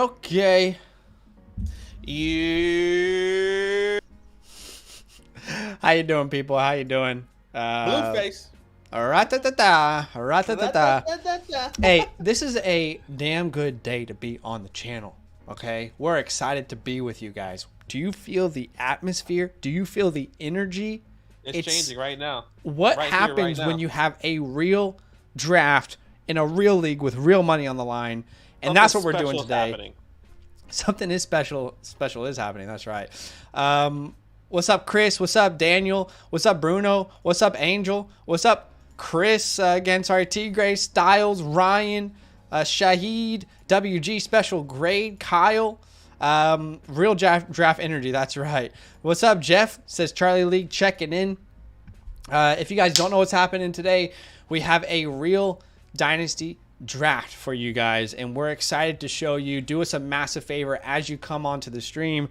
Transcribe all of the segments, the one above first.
Okay. How you doing, people? How you doing? Blueface. Ra-ta-ta-ta. Ra-ta-ta-ta. Hey, this is a damn good day to be on the channel. Okay, we're excited to be with you guys. Do you feel the atmosphere? Do you feel the energy? It's changing right now. What Right happens here, right when now. you have a real draft in a real league with real money on the line? And that's what we're doing today. Happening. Something is special is happening. That's right. What's up, Chris? What's up, Daniel? What's up, Bruno? What's up, Angel? What's up, Chris? Again, sorry, T. Gray, Styles, Ryan, Shahid, WG, Special Grade, Kyle, Real Draft Energy. That's right. What's up, Jeff? Says Charlie League checking in. If you guys don't know what's happening today, we have a real Dynasty draft for you guys, and we're excited to show you. Do us a massive favor as you come onto the stream.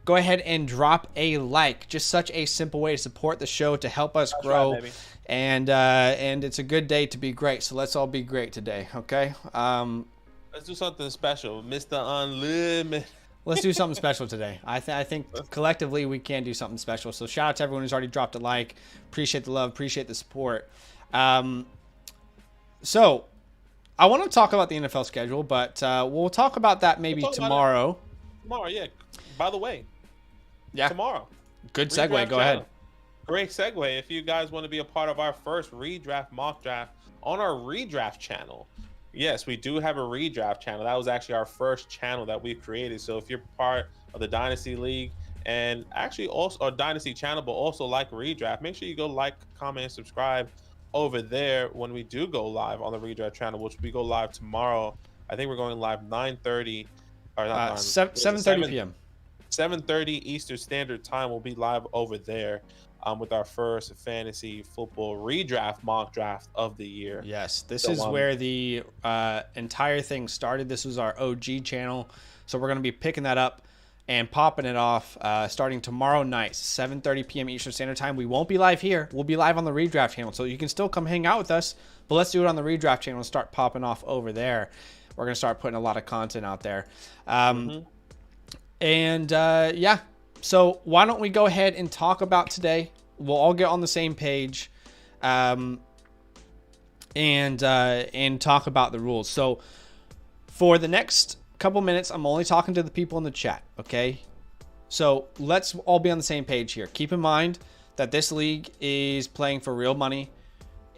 Go ahead and drop a like. Just such a simple way to support the show, to help us grow. Right, baby. And it's a good day to be great. So let's all be great today, okay? Let's do something special, Mr. Unlimited. Let's do something special today. I think collectively we can do something special. So shout out to everyone who's already dropped a like. Appreciate the love. Appreciate the support. So I want to talk about the NFL schedule, but we'll talk about that maybe tomorrow. Tomorrow, yeah. By the way, yeah. Tomorrow. Good segue. Redraft Go ahead. Great segue. If you guys want to be a part of our first redraft mock draft on our redraft channel, yes, we do have a redraft channel. That was actually our first channel that we created. So if you're part of the Dynasty League and actually also our Dynasty channel, but also like redraft, make sure you go like, comment, and subscribe over there when we do go live on the redraft channel, which we go live tomorrow. I think we're going live 9:30 or not 7:30 p.m. 7:30 Eastern Standard Time. Will be live over there with our first fantasy football redraft mock draft of the year. Yes, this is where the entire thing started. This was our OG channel, so we're going to be picking that up and popping it off starting tomorrow night, 7:30 p.m. Eastern Standard Time. We won't be live here. We'll be live on the redraft channel, so you can still come hang out with us, but let's do it on the redraft channel and start popping off over there. We're going to start putting a lot of content out there. And yeah, so why don't we go ahead and talk about today? We'll all get on the same page and talk about the rules. So for the next couple minutes, I'm only talking to the people in the chat, okay? So let's all be on the same page here. Keep in mind that this league is playing for real money.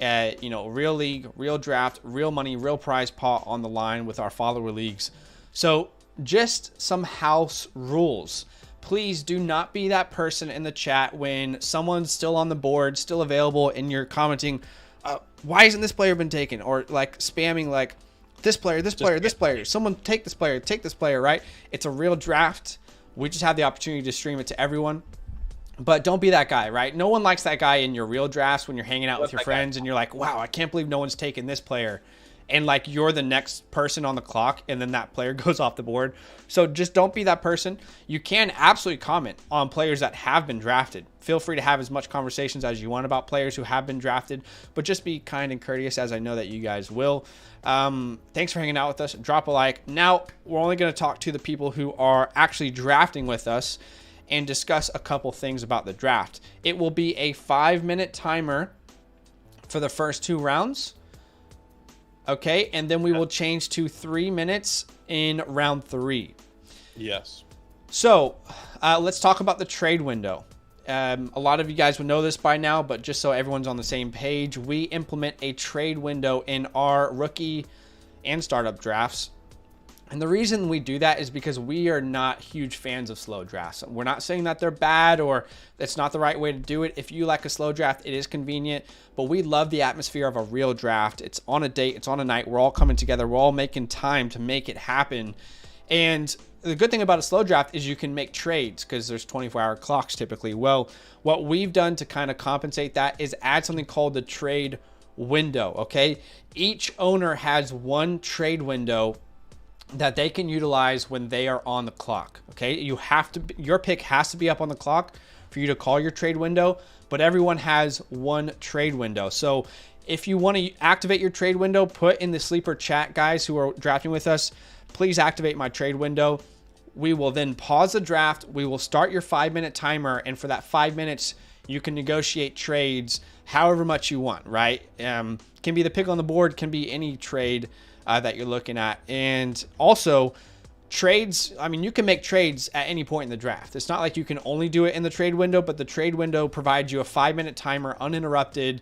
Real league, real draft, real money, real prize pot on the line with our follower leagues. So just some house rules. Please do not be that person in the chat when someone's still on the board, still available, and you're commenting, why hasn't this player been taken? Or like spamming like this player, this player, this player. Someone take this player, right? It's a real draft. We just have the opportunity to stream it to everyone. But don't be that guy, right? No one likes that guy in your real drafts when you're hanging out with your friends and you're like, wow, I can't believe no one's taken this player. And like you're the next person on the clock and then that player goes off the board. So just don't be that person. You can absolutely comment on players that have been drafted. Feel free to have as much conversations as you want about players who have been drafted, but just be kind and courteous, as I know that you guys will. Thanks for hanging out with us. Drop a like. Now we're only going to talk to the people who are actually drafting with us and discuss a couple things about the draft. It will be a 5-minute timer for the first 2 rounds. Okay, and then we will change to 3 minutes in round 3. Yes. So let's talk about the trade window. A lot of you guys would know this by now, but just so everyone's on the same page, we implement a trade window in our rookie and startup drafts. And the reason we do that is because we are not huge fans of slow drafts. We're not saying that they're bad or it's not the right way to do it. If you like a slow draft, it is convenient, but we love the atmosphere of a real draft. It's on a date, it's on a night. We're all coming together. We're all making time to make it happen. And the good thing about a slow draft is you can make trades because there's 24-hour clocks typically. Well, what we've done to kind of compensate that is add something called the trade window, okay? Each owner has one trade window that they can utilize when they are on the clock. Okay, your pick has to be up on the clock for you to call your trade window, but everyone has one trade window. So if you want to activate your trade window, put in the sleeper chat, guys who are drafting with us, please activate my trade window. We will then pause the draft. We will start your 5-minute timer. And for that 5 minutes, you can negotiate trades however much you want, right? Can be the pick on the board, can be any trade that you're looking at. And also trades, I mean, you can make trades at any point in the draft. It's not like you can only do it in the trade window, but the trade window provides you a 5-minute timer uninterrupted,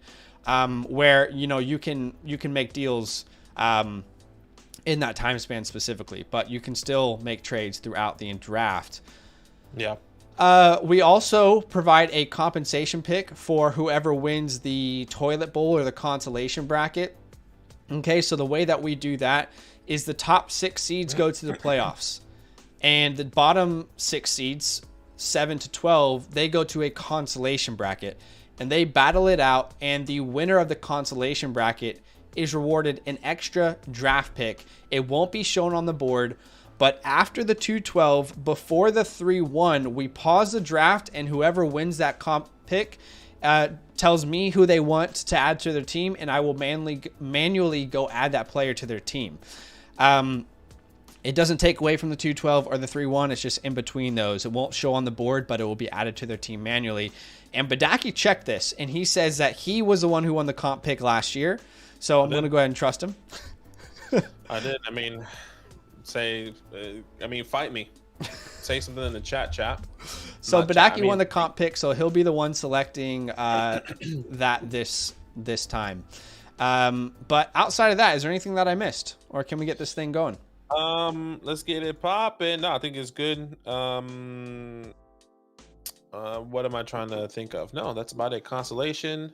where, you know, you can make deals in that time span specifically, but you can still make trades throughout the draft. Yeah. We also provide a compensation pick for whoever wins the toilet bowl or the consolation bracket. Okay, so the way that we do that is the top 6 seeds go to the playoffs, and the bottom 6 seeds, 7 to 12, they go to a consolation bracket, and they battle it out, and the winner of the consolation bracket is rewarded an extra draft pick. It won't be shown on the board, but after the 2-12, before the 3-1, we pause the draft, and whoever wins that comp pick tells me who they want to add to their team, and I will manually go add that player to their team. It doesn't take away from the 2-12 or the 3-1. It's just in between those. It won't show on the board, but it will be added to their team manually. And Badaki checked this, and he says that he was the one who won the comp pick last year. So I'm going to go ahead and trust him. I did. I mean, fight me. Say something in the chat. So Badaki won the comp pick, so he'll be the one selecting that this time. But outside of that, is there anything that I missed, or can we get this thing going? Let's get it popping. No, I think it's good. What am I trying to think of? No, that's about it. Consolation,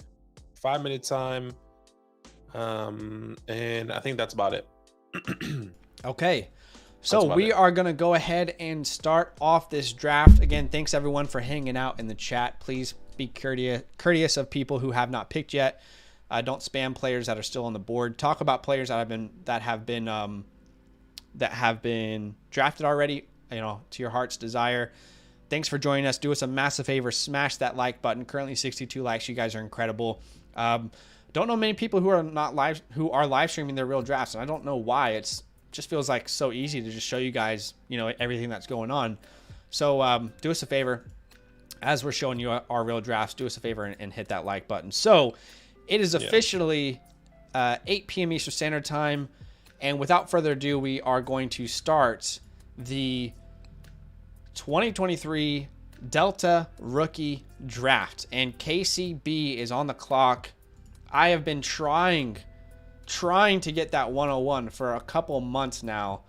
5-minute time. And I think that's about it. Okay. So we are going to go ahead and start off this draft. Again, thanks everyone for hanging out in the chat. Please be courteous of people who have not picked yet. Don't spam players that are still on the board. Talk about players that have been drafted already, you know, to your heart's desire. Thanks for joining us. Do us a massive favor. Smash that like button. Currently 62 likes. You guys are incredible. Don't know many people who are live streaming their real drafts, and I don't know why. It just feels like so easy to just show you guys, you know, everything that's going on. So do us a favor, as we're showing you our real drafts. Do us a favor and hit that like button. So it is officially 8 p.m. Eastern Standard Time, and without further ado, we are going to start the 2023 Delta Rookie Draft, and KCB is on the clock. I have been trying to get that 101 for a couple months now.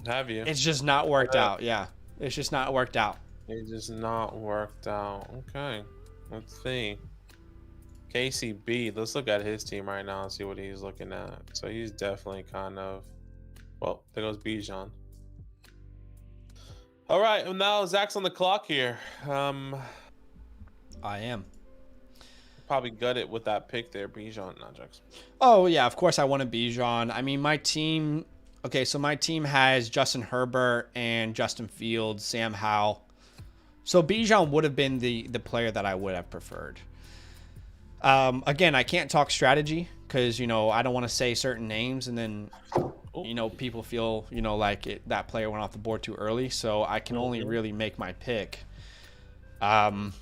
Have you? It's just not worked out. Yeah, it's just not worked out. It's just not worked out. Okay, let's see. KCB, let's look at his team right now and see what he's looking at. So he's definitely kind of, well, there goes Bijan. All right, well, now Zach's on the clock here. I am. Probably gutted with that pick there, Bijan. Not jokes. Oh yeah, of course I wanted Bijan. I mean, my team. Okay, so my team has Justin Herbert and Justin Fields, Sam Howell. So Bijan would have been the player that I would have preferred. Again, I can't talk strategy because, you know, I don't want to say certain names and then, you know, people feel, you know, like that player went off the board too early. So I can only really make my pick. I'm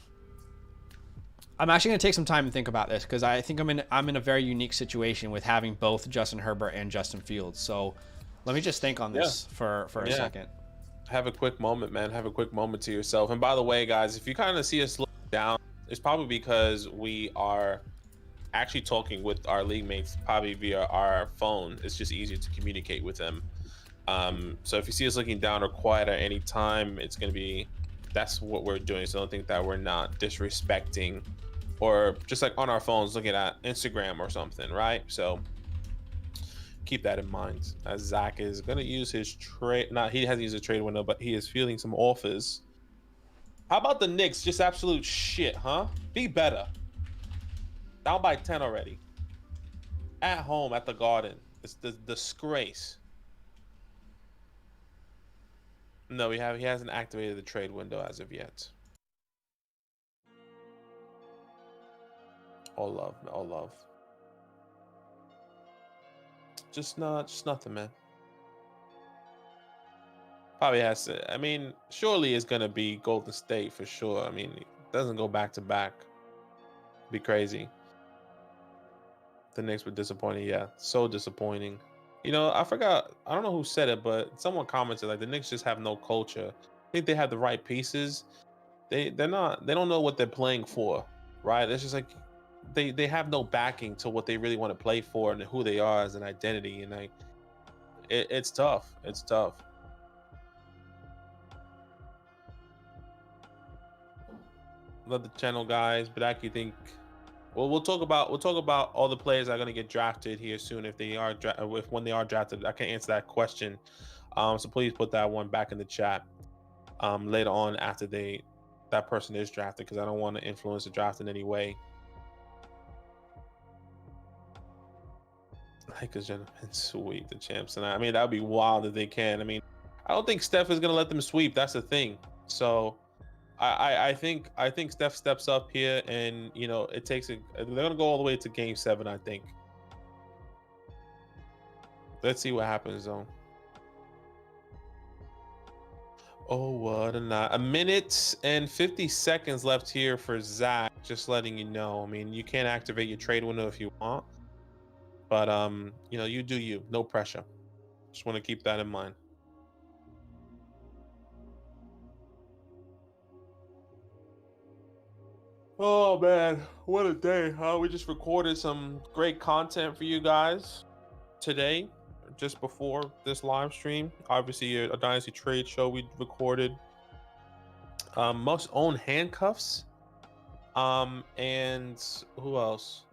actually going to take some time and think about this because I think I'm in a very unique situation with having both Justin Herbert and Justin Fields. So let me just think on this for a second. Have a quick moment, man. Have a quick moment to yourself. And by the way, guys, if you kind of see us slow down, it's probably because we are actually talking with our league mates probably via our phone. It's just easier to communicate with them. So if you see us looking down or quiet at any time, it's going to be, that's what we're doing. So don't think that we're not disrespecting or just like on our phones looking at Instagram or something, right? So keep that in mind as Zach is going to use his trade. He hasn't used a trade window, but he is fielding some offers. How about the Knicks? Just absolute shit, huh? Be better. Down by 10 already. At home at the Garden. It's the disgrace. No, he hasn't activated the trade window as of yet. All love, all love. Just nothing, man. Probably has to. I mean, surely it's gonna be Golden State for sure. I mean, it doesn't go back to back. Be crazy. The Knicks were disappointing. Yeah, so disappointing. You know, I forgot. I don't know who said it, but someone commented like the Knicks just have no culture. I think they have the right pieces. They're not. They don't know what they're playing for, right? It's just like they have no backing to what they really want to play for and who they are as an identity. And it's tough. It's tough. Love the channel, guys. But I actually think, well, we'll talk about all the players that are going to get drafted here soon if they are when they are drafted. I can answer that question. So please put that one back in the chat later on after that person is drafted, because I don't want to influence the draft in any way. Lakers gentlemen sweep the champs, and I mean that would be wild if they can. I mean, I don't think Steph is going to let them sweep. That's the thing. So I think Steph steps up here, and you know it takes they're gonna go all the way to Game 7. I think. Let's see what happens though. Oh, what a night! A minute and 50 seconds left here for Zach. Just letting you know. I mean, you can activate your trade window if you want, but you know, you do you. No pressure. Just want to keep that in mind. Oh man, what a day, huh? We just recorded some great content for you guys today, just before this live stream. Obviously, a Dynasty trade show we recorded. Most owned handcuffs. And who else?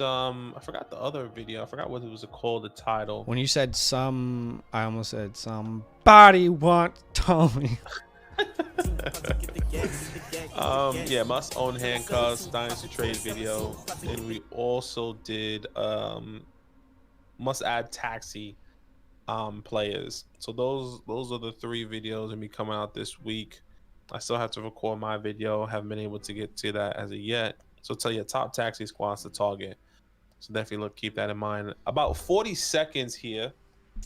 I forgot the other video. I forgot what it was called, the title. When you said I almost said somebody want Tony. Yeah, must own handcuffs, Dynasty trade video, and we also did must add taxi players. So those are the 3 videos gonna be coming out this week. I still have to record my video, haven't been able to get to that as of yet. So tell your top taxi squads to target. So definitely keep that in mind. About 40 seconds here,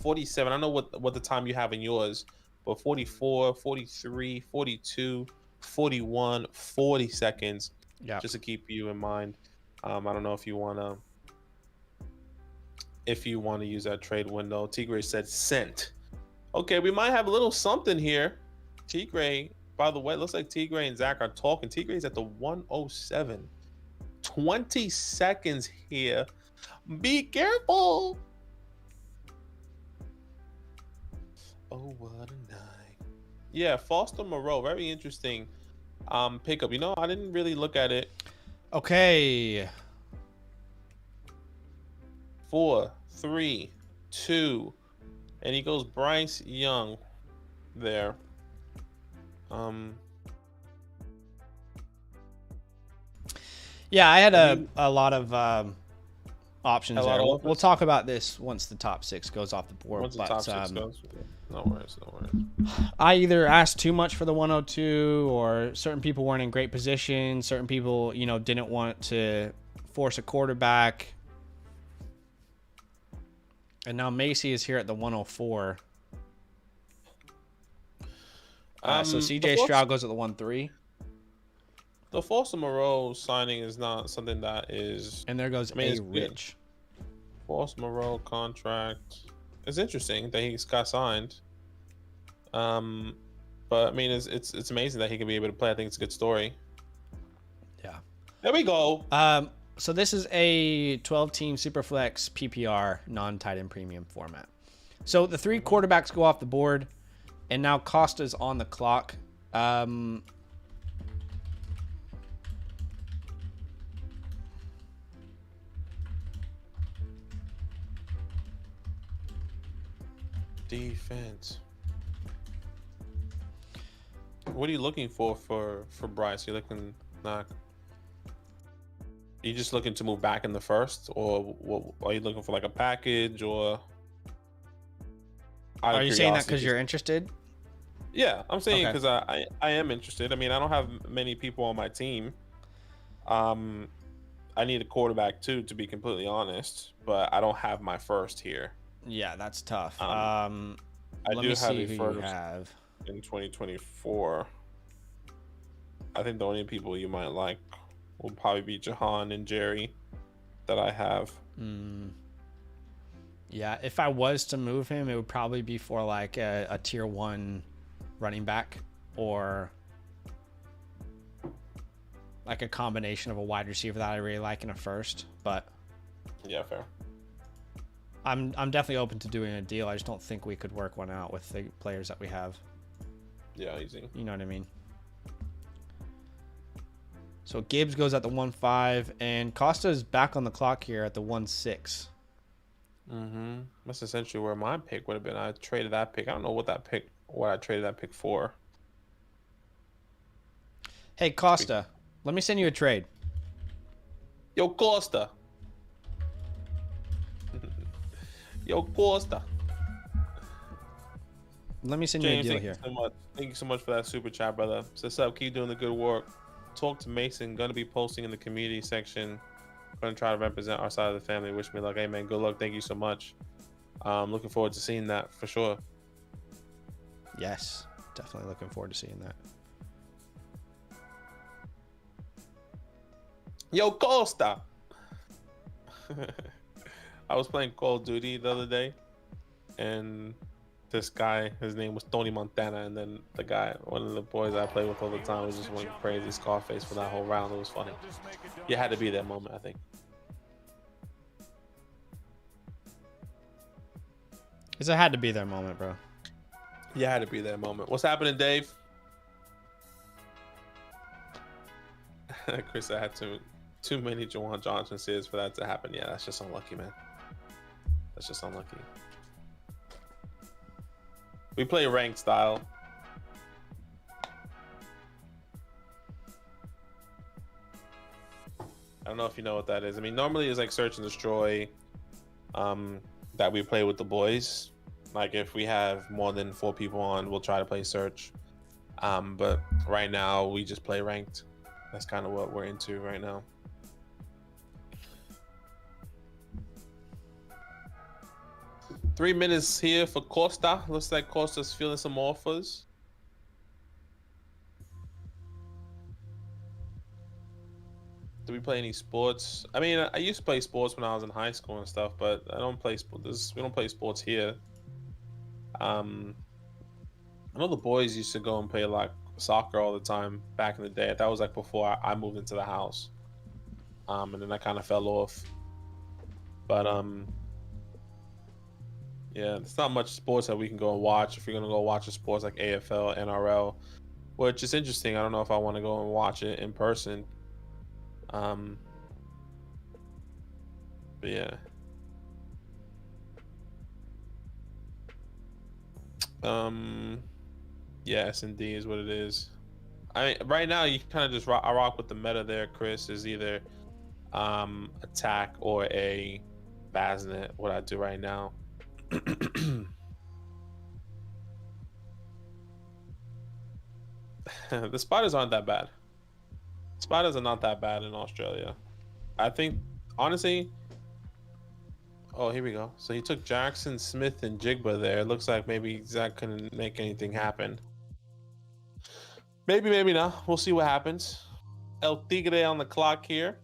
47. I know what the time you have in yours, but 44, 43, 42, 41, 40 seconds. Yeah. Just to keep you in mind. I don't know if you wanna use that trade window. Tigray said sent. Okay, we might have a little something here. Tigray, by the way, it looks like Tigray and Zach are talking. Tigray's at the 107. 20 seconds here. Be careful. Oh, what a night. Yeah, Foster Moreau, very interesting pickup. You know, I didn't really look at it. Okay. 4, 3, 2, and he goes Bryce Young there. Yeah, I had a lot of options there. We'll talk about this once the top 6 goes off the board. Once the top 6 goes. No worries. I either asked too much for the 102, or certain people weren't in great position. Certain people, you know, didn't want to force a quarterback. And now Macy is here at the 104. So CJ Stroud goes at the 1-3. The Foster Moreau signing is not something that is. And there goes Rich. Foster Moreau contract. It's interesting that he got signed. But I mean, it's amazing that he can be able to play. I think it's a good story. Yeah. There we go. So this is a 12-team Superflex PPR non-tight end premium format. So the 3 quarterbacks go off the board, and now Costa's on the clock. Defense. What are you looking for Bryce? You're looking not. Are you just looking to move back in the first, or what, are you looking for like a package, or? Are you saying that because you're interested? Yeah, I'm saying because I am interested. I mean, I don't have many people on my team. I need a quarterback too, to be completely honest, but I don't have my first here. Yeah, that's tough. I let do me have see a who you first have. in 2024. I think the only people you might like will probably be Jahan and Jerry that I have. Yeah, if I was to move him, it would probably be for like a tier 1 running back, or like a combination of a wide receiver that I really like in a first. But Yeah, fair. I'm definitely open to doing a deal. I just don't think we could work one out with the players that we have. Yeah, easy. You know what I mean? So Gibbs goes at the 1.5, and Costa's back on the clock here at the 1.6. That's essentially where my pick would have been. I traded that pick. I don't know what I traded that pick for. Hey, Costa, let me send you a trade. Yo, Costa. Yo, Costa. Let me send you a James, deal thank here. you so much. Thank you so much for that super chat, brother. What's up? Keep doing the good work. Talk to Mason. Gonna be posting in the community section. Gonna try to represent our side of the family. Wish me luck. Hey, man, good luck. Thank you so much. Looking forward to seeing that for sure. Yes, definitely looking forward to seeing that. Yo, Costa. I was playing Call of Duty the other day, and this guy, his name was Tony Montana, and then the guy, one of the boys I play with all the time, was just one crazy Scarface for that whole round. It was funny. You had to be that moment, I think. Because it had to be their moment, bro. You had to be that moment. What's happening, Dave? Chris, I had too many Jawan Johnson says for that to happen. Yeah, that's just unlucky, man. That's just unlucky. We play ranked style. I don't know if you know what that is. I mean, normally it's like search and destroy that we play with the boys. Like if we have more than 4 people on, we'll try to play search. But right now we just play ranked. That's kind of what we're into right now. Three minutes here for Costa. Looks like Costa's feeling some offers. Do we play any sports? I mean, I used to play sports when I was in high school and stuff, but I don't play sports. We don't play sports here. I know the boys used to go and play like soccer all the time back in the day. That was like before I moved into the house. And then I kind of fell off. But yeah, there's not much sports that we can go and watch. If you're gonna go watch a sports like AFL, NRL, which is interesting. I don't know if I want to go and watch it in person. But yeah. Yeah, S&D is what it is. I mean, right now you kind of just I rock with the meta there, Chris. Is either attack or a Basnet. What I do right now. The spiders aren't that bad. Spiders are not that bad in Australia. I think, honestly. Oh, here we go. So he took Jackson, Smith, and Jigba there. It looks like maybe Zach couldn't make anything happen. Maybe, maybe not. We'll see what happens. El Tigre on the clock here.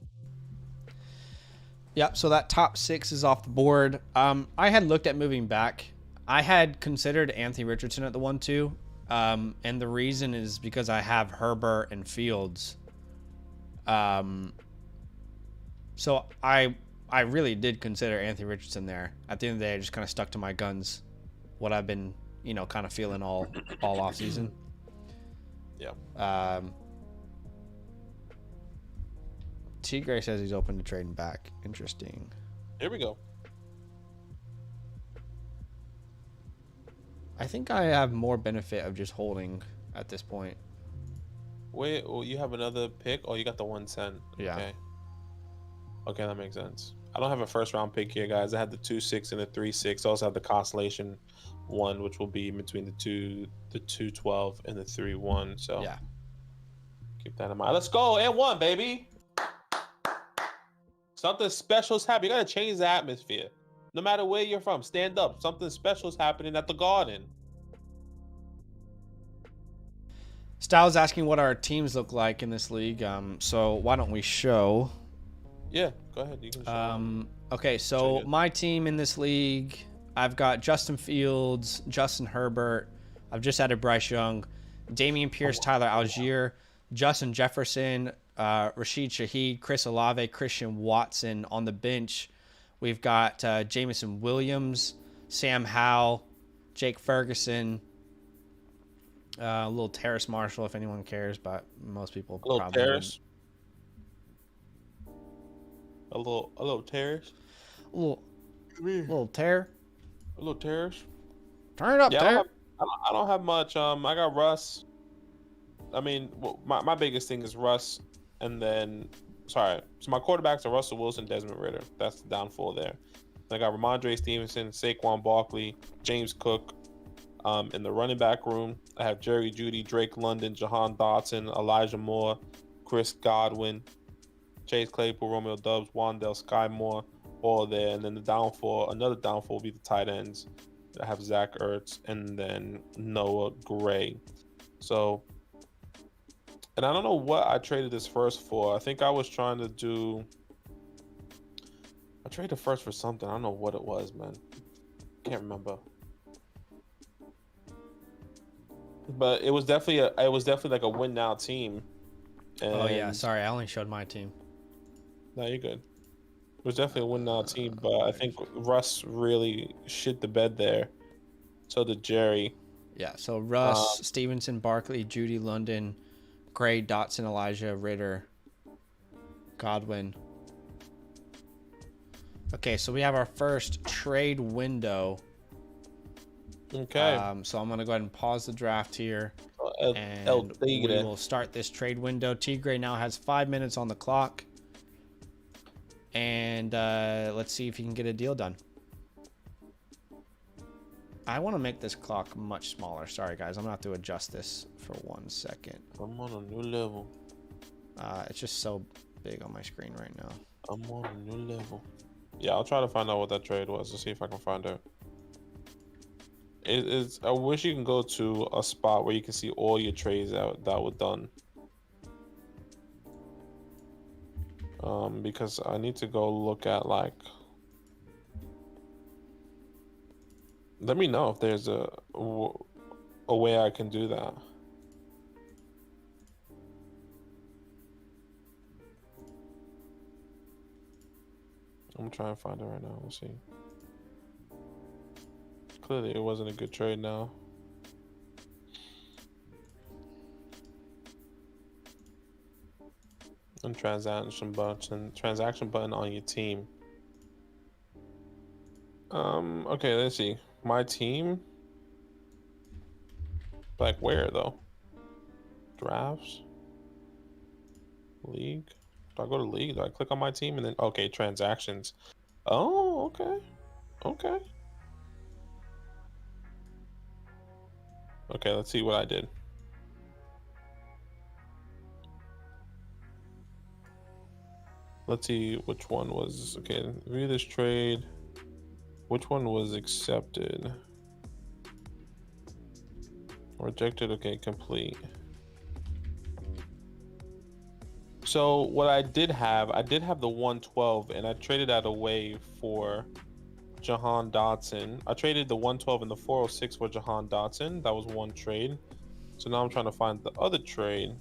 Yep, so that top 6 is off the board. I had looked at moving back. I had considered Anthony Richardson at the 1-2. And the reason is because I have Herbert and Fields. So I really did consider Anthony Richardson there. At the end of the day, I just kind of stuck to my guns. What I've been, kind of feeling all off season. Yeah. Tigre says he's open to trading back. Interesting. Here we go. I think I have more benefit of just holding at this point. Wait, well, you have another pick? Oh, you got the 110. Yeah. Okay, that makes sense. I don't have a first round pick here, guys. I had the 2-6 and the 3-6. I also have the Constellation 1, which will be between the 2-12 and the 3-1. So yeah, keep that in mind. Let's go. And 1, baby. Something special is happening. You gotta change the atmosphere. No matter where you're from, stand up. Something special is happening at the Garden. Styles asking what our teams look like in this league. So why don't we show? Yeah, go ahead. You can show. Okay, so my team in this league, I've got Justin Fields, Justin Herbert. I've just added Bryce Young, Damian Pierce, Tyler Algier, Justin Jefferson, Rashid Shaheed, Chris Olave, Christian Watson. On the bench, we've got Jamison Williams, Sam Howell, Jake Ferguson, a little Terrace Marshall if anyone cares, but most people probably Terrace. A little Terrace. A little tear. A little Terrace. Turn it up, Tear. I don't have much. I got Russ. I mean, my biggest thing is Russ, and then so my quarterbacks are Russell Wilson, Desmond Ridder. That's the downfall there. I got Ramondre Stevenson, Saquon Barkley, James Cook. In the running back room, I have Jerry Jeudy, Drake London, Jahan Dotson, Elijah Moore, Chris Godwin, Chase Claypool, Romeo Doubs, Wandell Sky Moore, all there. And then another downfall will be the tight ends. I have Zach Ertz and then Noah Gray. So, and I don't know what I traded this first for. I think I was trying to I traded the first for something. I don't know what it was, man. Can't remember. But it was definitely like a win now team. And oh yeah, sorry, I only showed my team. No, you're good. It was definitely a win now team, but I think Russ really shit the bed there. So did Jerry. Yeah, so Russ, Stevenson, Barkley, Jeudy, London, Gray, Dotson, Elijah, Ridder, Godwin. Okay, so we have our first trade window. Okay. So I'm going to go ahead and pause the draft here. And we will start this trade window. Tigre now has 5 minutes on the clock. And let's see if he can get a deal done. I want to make this clock much smaller. Sorry, guys. I'm going to have to adjust this for 1 second. I'm on a new level. It's just so big on my screen right now. I'm on a new level. Yeah, I'll try to find out what that trade was to see if I can find out. I wish you can go to a spot where you can see all your trades that were done. Because I need to go look at like. Let me know if there's a way I can do that. I'm trying to find it right now. Let's see. Clearly, it wasn't a good trade now. And transaction button on your team. Okay, let's see. My team. Like where though? Drafts. League. Do I go to league? Do I click on my team and then okay, transactions? Oh, okay. Okay. Okay, let's see what I did. Let's see which one was okay. View this trade. Which one was accepted? Rejected. Okay, complete. So what I did have the 112, and I traded that away for Jahan Dotson. I traded the 112 and the 406 for Jahan Dotson. That was one trade. So now I'm trying to find the other trade.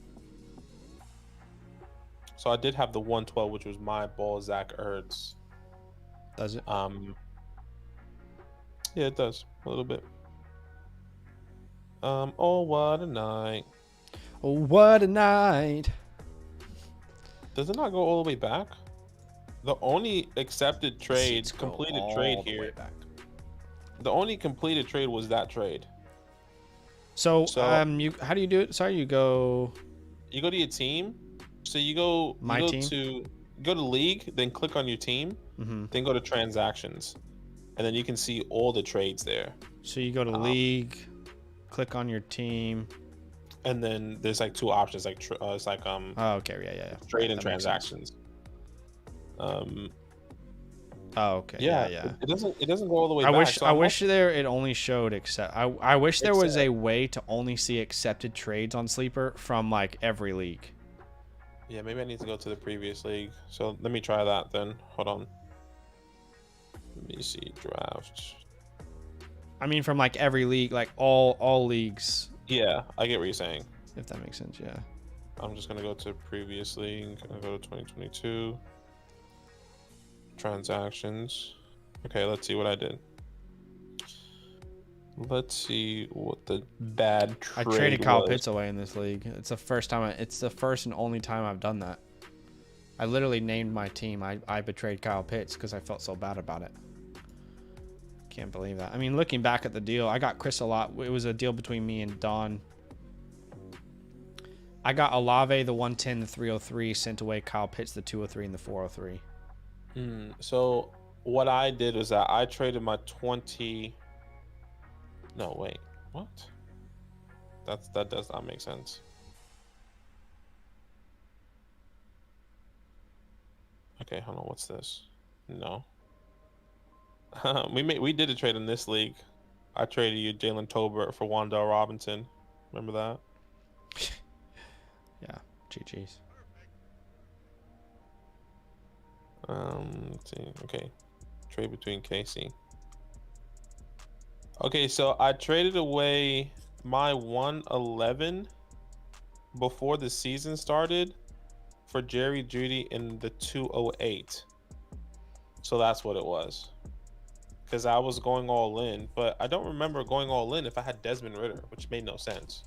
So I did have the 112, which was my ball, Zach Ertz. Does it? Yeah, it does a little bit. Oh, what a night! Oh, what a night! Does it not go all the way back? The only accepted trade, completed trade here. The only completed trade was that trade. So how do you do it? Sorry, you go to your team. So you go to league, then click on your team, then go to transactions, and then you can see all the trades there. So you go to league, click on your team, and then there's like two options, like it's like oh, okay, yeah. Trade and transactions. Oh, okay. Yeah, Yeah. it doesn't go all the way I back. wish So I I'm wish there it only showed accept. I wish there was accept. a way to only see accepted trades on Sleeper from like every league. Yeah, maybe I need to go to the previous league. So let me try that then. Hold on. Let me see draft. I mean, from like every league, like all leagues. Yeah, I get what you're saying. If that makes sense, yeah. I'm just gonna go to previous league. I'm gonna go to 2022 transactions. Okay, let's see what I did. Let's see what the bad trade I traded Kyle was. Pitts away in this league. It's the first time. It's the first and only time I've done that. I literally named my team. I betrayed Kyle Pitts because I felt so bad about it. Can't believe that. I mean, looking back at the deal, I got Chris a lot. It was a deal between me and Don. I got Olave, the 110, the 303, sent away Kyle Pitts, the 203, and the 403. So what I did was that I traded my 20. No, wait, what? That does not make sense. Okay, hold on. What's this? No. we did a trade in this league. I traded you Jalen Tolbert for Wan'Dale Robinson. Remember that? Yeah, GG's. Let's see. Okay, trade between Casey. Okay, so I traded away my 111 before the season started for Jerry Jeudy in the 208. So that's what it was. Because I was going all in, but I don't remember going all in if I had Desmond Ridder, which made no sense.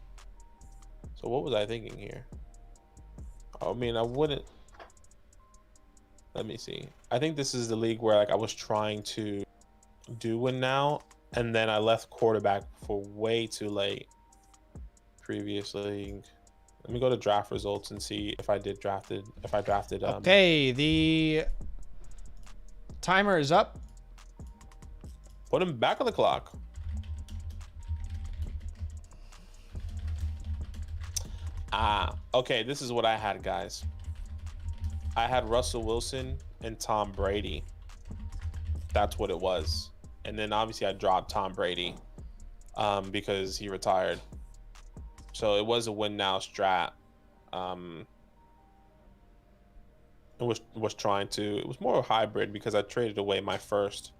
So what was I thinking here? I mean, I wouldn't. Let me see. I think this is the league where like I was trying to do win now, and then I left quarterback for way too late. Previous league. Let me go to draft results and see if I drafted. Okay, the timer is up. Put him back on the clock. Okay, this is what I had, guys. I had Russell Wilson and Tom Brady. That's what it was. And then obviously I dropped Tom Brady because he retired. So it was a win now strat. It was more a hybrid because I traded away my first.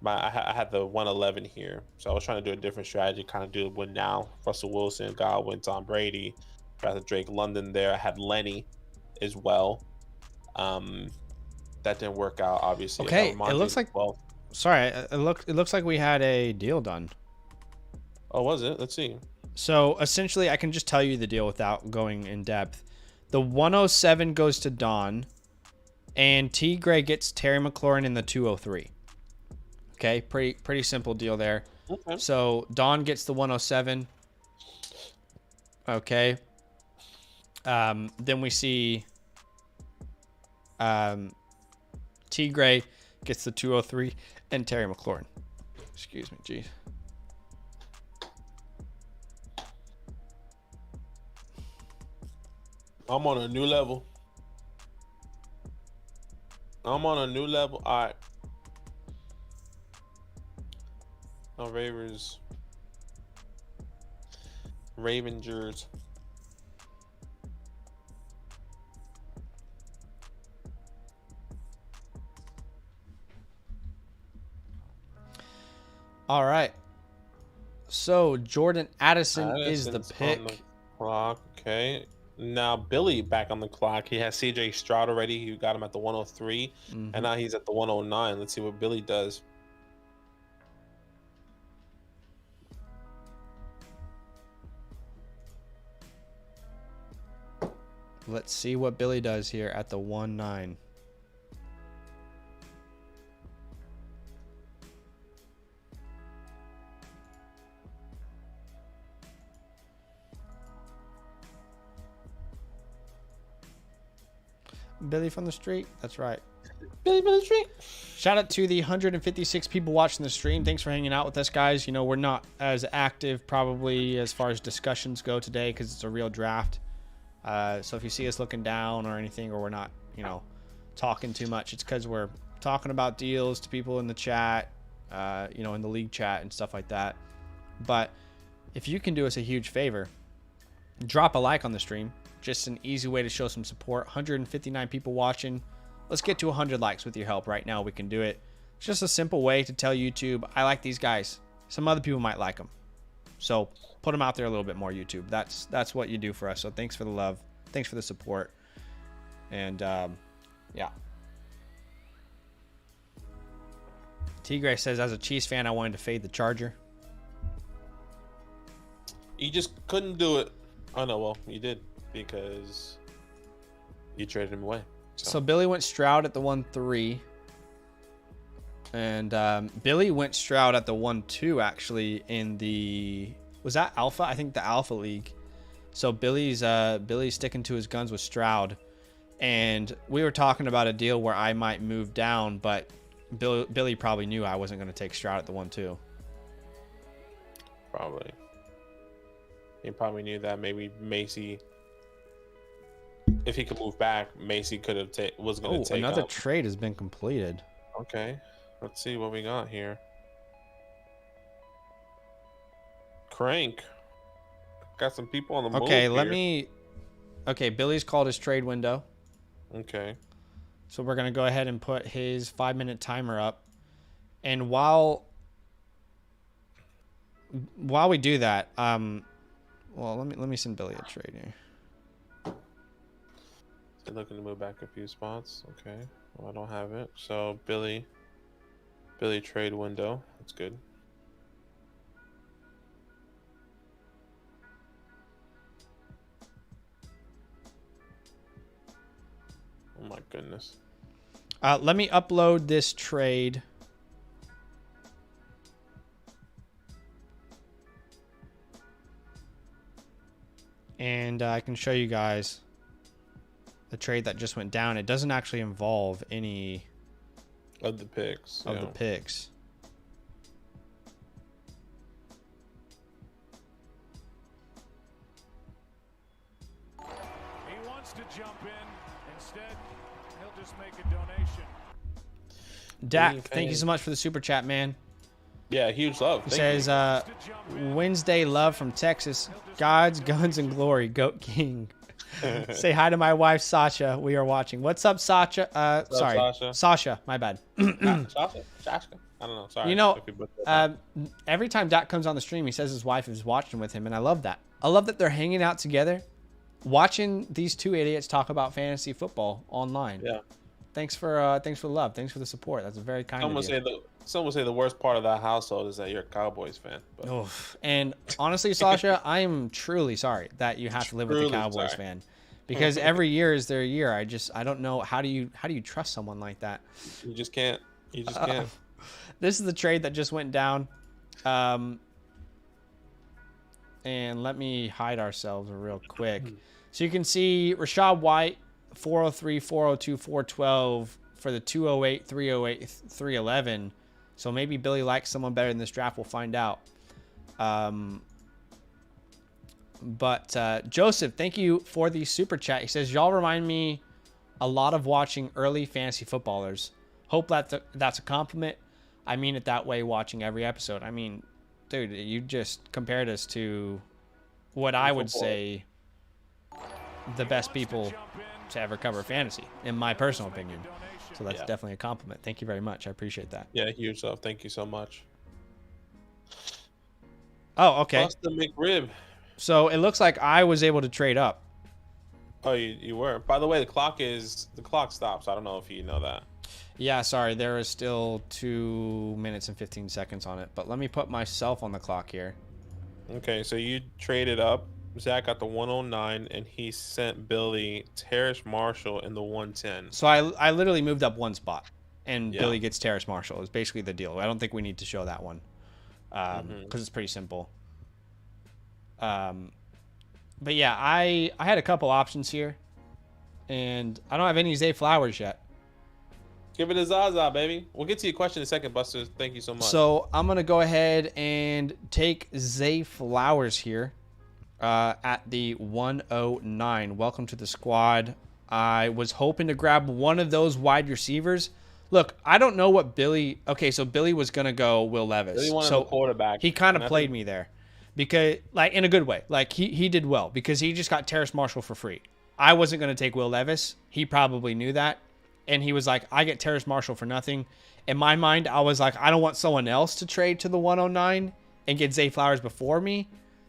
I had the 111 here, so I was trying to do a different strategy, kind of do a win now. Russell Wilson, Godwin, Tom Brady, drafted Drake London there. I had Lenny as well. That didn't work out, obviously. Okay, it looks like. Well, sorry, it looks like we had a deal done. Oh, was it? Let's see. So essentially, I can just tell you the deal without going in depth. The 107 goes to Don, and T. Gray gets Terry McLaurin in the 203. Okay, pretty simple deal there. Okay. So Don gets the 107. Okay. Then we see T. Gray gets the 203 and Terry McLaurin. Excuse me, geez. I'm on a new level. All right. No Ravengers. All right. So Jordan Addison is the pick. On the clock. Okay. Now Billy back on the clock. He has CJ Stroud already. You got him at the 103, and now he's at the 109. Let's see what Billy does. Let's see what Billy does here at the 1-9. Billy from the street. That's right. Billy from the street. Shout out to the 156 people watching the stream. Thanks for hanging out with us, guys. You know, we're not as active probably as far as discussions go today because it's a real draft. So if you see us looking down or anything, or we're not, you know, talking too much. It's because we're talking about deals to people in the chat, you know, in the league chat and stuff like that. But if you can do us a huge favor, drop a like on the stream. Just an easy way to show some support. 159 people watching. Let's get to 100 likes with your help right now. We can do it. It's just a simple way to tell YouTube, I like these guys. Some other people might like them. So put them out there a little bit more, YouTube. That's what you do for us. So thanks for the love. Thanks for the support. And yeah. Tigre says, as a Chiefs fan, I wanted to fade the Charger. You just couldn't do it. Oh, no, well, you did because you traded him away. So Billy went Stroud at the 1-3. And Billy went Stroud at the 1-2, actually, in the... Was that Alpha? I think the Alpha League. So Billy's sticking to his guns with Stroud. And we were talking about a deal where I might move down, but Billy probably knew I wasn't going to take Stroud at the 1-2. Probably. He probably knew that maybe Macy, if he could move back, Macy could have was going to take another trade has been completed. Okay. Let's see what we got here. Crank. Got some people on the move. Okay, Okay, Billy's called his trade window. Okay. So we're going to go ahead and put his 5-minute timer up. And while we do that, well, let me send Billy a trade here. Still looking to move back a few spots. Okay. Well, I don't have it. So Billy trade window. That's good. Oh my goodness. Let me upload this trade. And I can show you guys the trade that just went down. It doesn't actually involve any of the picks. Of the picks. He wants to jump in. Instead, he'll just make a donation. Dak, thank you so much for the super chat, man. Yeah, huge love. He says, Wednesday love from Texas. God's guns and glory, Goat King. Say hi to my wife, Sasha. We are watching. What's up, Sasha? Sorry, Sasha. My bad. Sasha? I don't know. Sorry. You know, every time Dak comes on the stream, he says his wife is watching with him, and I love that. I love that they're hanging out together, watching these two idiots talk about fantasy football online. Yeah. Thanks for the love. Thanks for the support. That's very kind of you. Some would say the worst part of that household is that you're a Cowboys fan. But. Oof. And honestly, Sasha, I am truly sorry that you have to live with a Cowboys fan, because every year is their year. I don't know, how do you trust someone like that? You just can't. You just can't. This is the trade that just went down. And let me hide ourselves real quick. So you can see Rashad White, 403, 402, 412 for the 208, 308, 311. So maybe Billy likes someone better in this draft. We'll find out. But Joseph, thank you for the super chat. He says, y'all remind me a lot of watching early fantasy footballers. Hope that's a compliment. I mean it that way, watching every episode. I mean, dude, you just compared us to what I would say the best people to ever cover fantasy, in my personal opinion. So that's definitely a compliment. Thank you very much. I appreciate that. Yeah, huge love. Thank you so much. Oh, okay. Boston McRib. So it looks like I was able to trade up. Oh, you were. By the way, the clock stops. I don't know if you know that. Yeah, sorry. There is still 2 minutes and 15 seconds on it. But let me put myself on the clock here. Okay, so you traded up. Zach got the 109, and he sent Billy Terrace Marshall in the 110. So I literally moved up one spot, and Billy gets Terrace Marshall. It's basically the deal. I don't think we need to show that one because it's pretty simple. But yeah, I had a couple options here, and I don't have any Zay Flowers yet. Give it a Zaza, baby. We'll get to your question in a second, Buster. Thank you so much. So I'm going to go ahead and take Zay Flowers here. At the 109. Welcome to the squad. I was hoping to grab one of those wide receivers. Look, I don't know what Billy. Okay, so Billy was gonna go Will Levis. Really wanted So the quarterback. he kind of and I played think- me there, because like in a good way. Like he did well because he just got Terrace Marshall for free. I wasn't gonna take Will Levis. He probably knew that, and he was like, I get Terrace Marshall for nothing. In my mind, I was like, I don't want someone else to trade to the 109 and get Zay Flowers before me.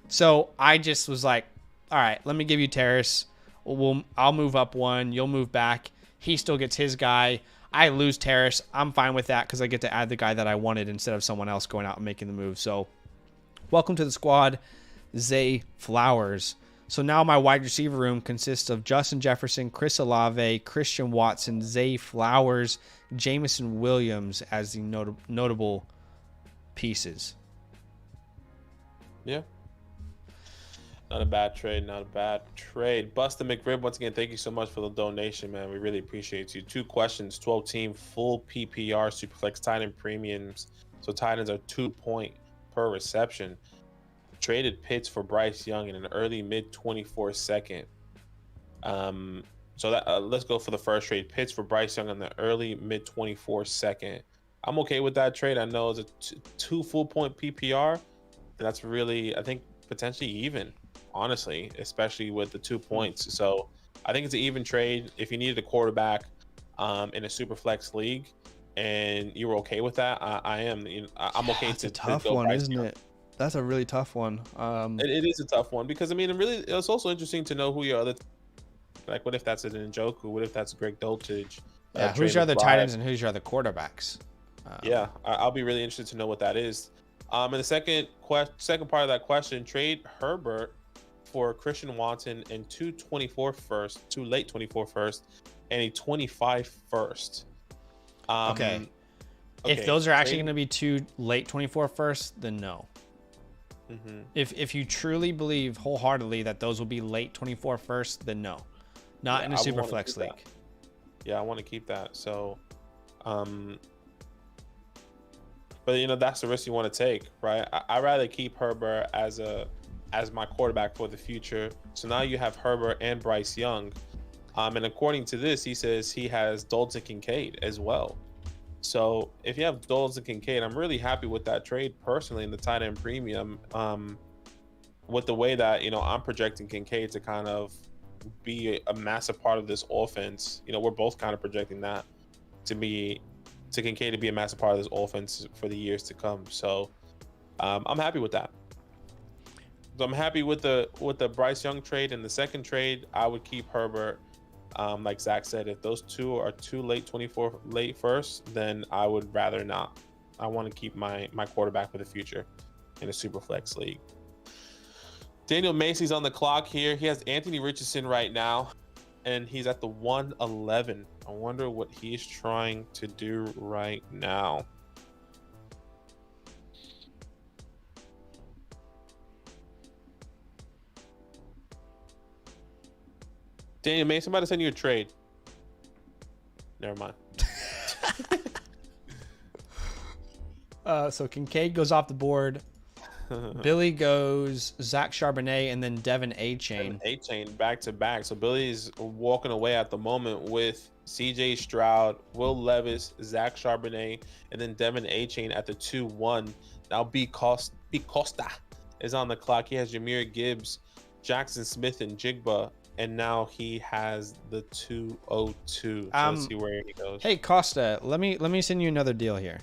So I just was like, all right, let me give you Terrace. I'll move up one. You'll move back. He still gets his guy. I lose Terrace. I'm fine with that because I get to add the guy that I wanted instead of someone else going out and making the move. So welcome to the squad, Zay Flowers. So now my wide receiver room consists of Justin Jefferson, Chris Olave, Christian Watson, Zay Flowers, Jameson Williams as the notable pieces. Yeah. Not a bad trade. Not a bad trade. Buster McRib, once again, thank you so much for the donation, man. We really appreciate you. 2 questions, 12-team, full PPR, Superflex, tight end premiums. So tight ends are 2 point per reception. Traded Pitts for Bryce Young in an early mid-24 second. So that let's go for the first trade. Pitts for Bryce Young in the early mid-24 second. I'm okay with that trade. I know it's a 2 full point PPR. That's really, I think, potentially even, honestly, especially with the 2 points. So I think it's an even trade. If you needed a quarterback in a super flex league and you were okay with that, I am. I'm okay. That's to a tough go one, Bryce isn't Young. it? That's a really tough one. It is a tough one because, I mean, it's also interesting to know who your other, like, what if that's an Njoku? What if that's Greg Dulcich? Yeah, Trey who's your other McBride? tight ends and who's your other quarterbacks? Yeah, I'll be really interested to know what that is. And the second part of that question, trade Herbert for Christian Watson and 2 late 24 first, and a 25 first. Okay. If those are actually going to be 2 late 24 first, then no. Mm-hmm. If you truly believe wholeheartedly that those will be late 24 first, then no. Not in a super flex league. Yeah, I want to keep that. So, but that's the risk you want to take, right? I'd rather keep Herbert as my quarterback for the future. So now you have Herbert and Bryce Young. And according to this, he says he has Dalton Kincaid as well. So if you have Dalton Kincaid, I'm really happy with that trade personally in the tight end premium. With the way that, I'm projecting Kincaid to kind of be a massive part of this offense. We're both kind of projecting that to Kincaid to be a massive part of this offense for the years to come. So I'm happy with that. So I'm happy with the Bryce Young trade. And the second trade, I would keep Herbert. Like Zach said, if those 2 are 2 late 24 late first, then I would rather not. I want to keep my quarterback for the future in a super flex league. Daniel Macy's on the clock here. He has Anthony Richardson right now, and he's at the 111. I wonder what he's trying to do right now. Daniel Mason, I'm about to send you a trade. Never mind. So Kincaid goes off the board. Billy goes Zach Charbonnet and then Devin A-Chain. A-Chain back to back. So Billy's walking away at the moment with CJ Stroud, Will Levis, Zach Charbonnet, and then Devin A-Chain at the 2-1. Now B. Costa is on the clock. He has Jahmyr Gibbs, Jackson Smith, and Jigba. And now he has the 202. So let's see where he goes. Hey Costa, let me send you another deal here.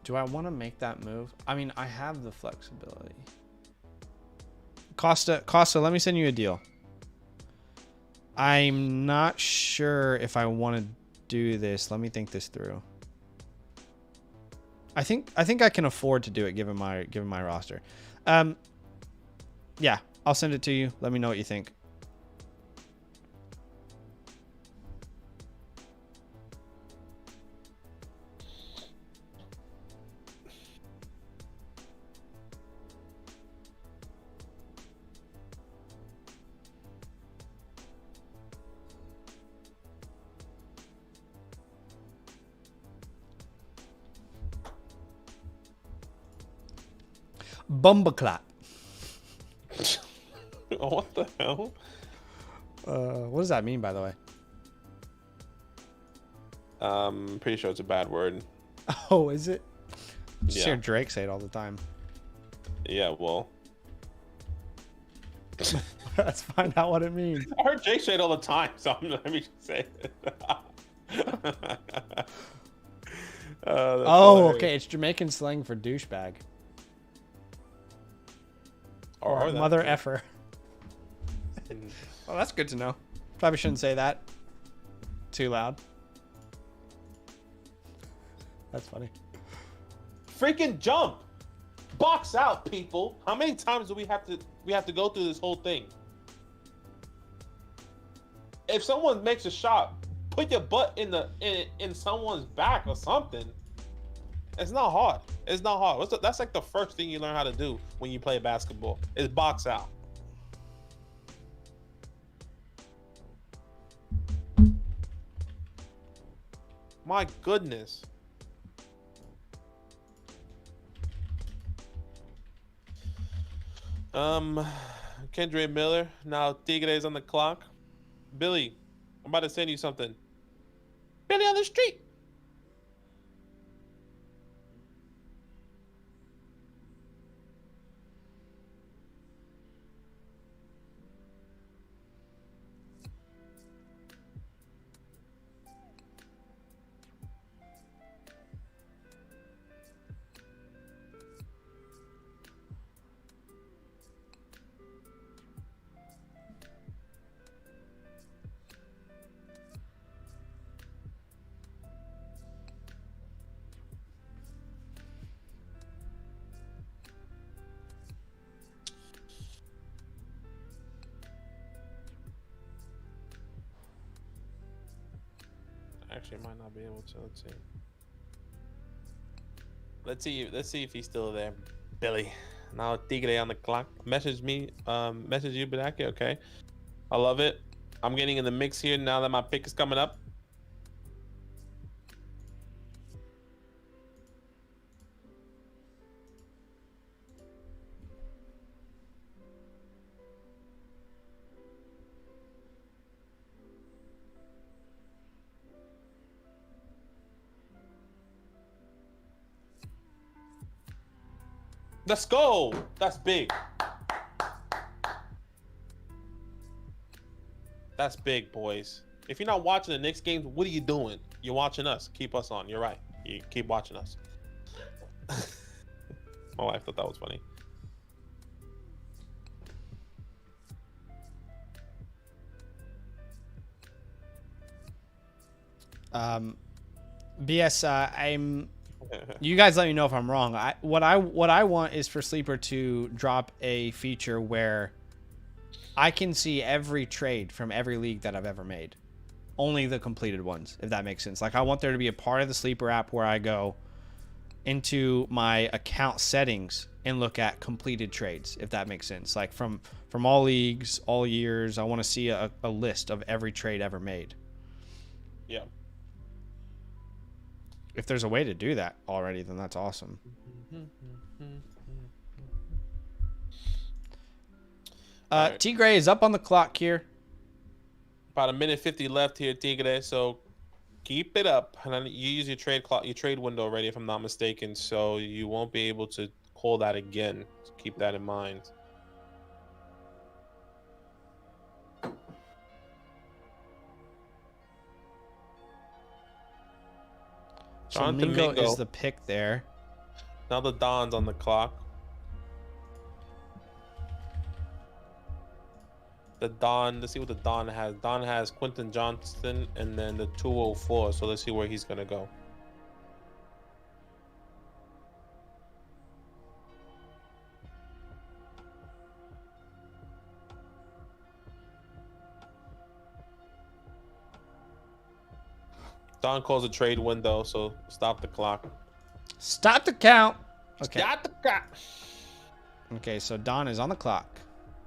Do I want to make that move? I mean, I have the flexibility. Costa, let me send you a deal. I'm not sure if I want to do this. Let me think this through. I think I can afford to do it given my roster. Yeah, I'll send it to you. Let me know what you think. Bumbleclap. What the hell? What does that mean, by the way? Pretty sure it's a bad word. Oh, is it? Just Yeah. hear Drake say it all the time. Yeah, well. Let's find out what it means. I heard Jake say it all the time, so let me just say it. Oh, okay. It's Jamaican slang for douchebag. Or that mother too. effer. Well, that's good to know. Probably shouldn't say that too loud. That's funny. Freaking jump! Box out, people. How many times do we have to go through this whole thing? If someone makes a shot, put your butt in someone's back or something. It's not hard. It's not hard. That's like the first thing you learn how to do when you play basketball is box out. My goodness. Kendra Miller. Now Tigre is on the clock. Billy, I'm about to send you something. Billy on the street. Actually, I might not be able to. Let's see if he's still there. Billy. Now Tigre on the clock. Message me. Message you, Benaki. Okay. I love it. I'm getting in the mix here now that my pick is coming up. Let's go. That's big. That's big, boys. If you're not watching the Knicks games, what are you doing? You're watching us. Keep us on. You're right. You keep watching us. My wife thought that was funny. BS, I'm. You guys let me know if I'm wrong. What I want is for Sleeper to drop a feature where I can see every trade from every league that I've ever made. Only the completed ones, if that makes sense. Like, I want there to be a part of the Sleeper app where I go into my account settings and look at completed trades, if that makes sense. Like, from all leagues, all years, I want to see a list of every trade ever made. Yeah. If there's a way to do that already, then that's awesome. Right. Tigre is up on the clock here. About a minute 50 left here, Tigre. So keep it up. And then you use your trade window already, if I'm not mistaken. So you won't be able to call that again. So keep that in mind. So Mingo is the pick there. Now the Don's on the clock. The Don, let's see what the Don has. Don has Quentin Johnston and then the 204. So let's see where he's going to go. Don calls a trade window, so stop the clock. Stop the count. Okay. Stop the clock. Okay, so Don is on the clock.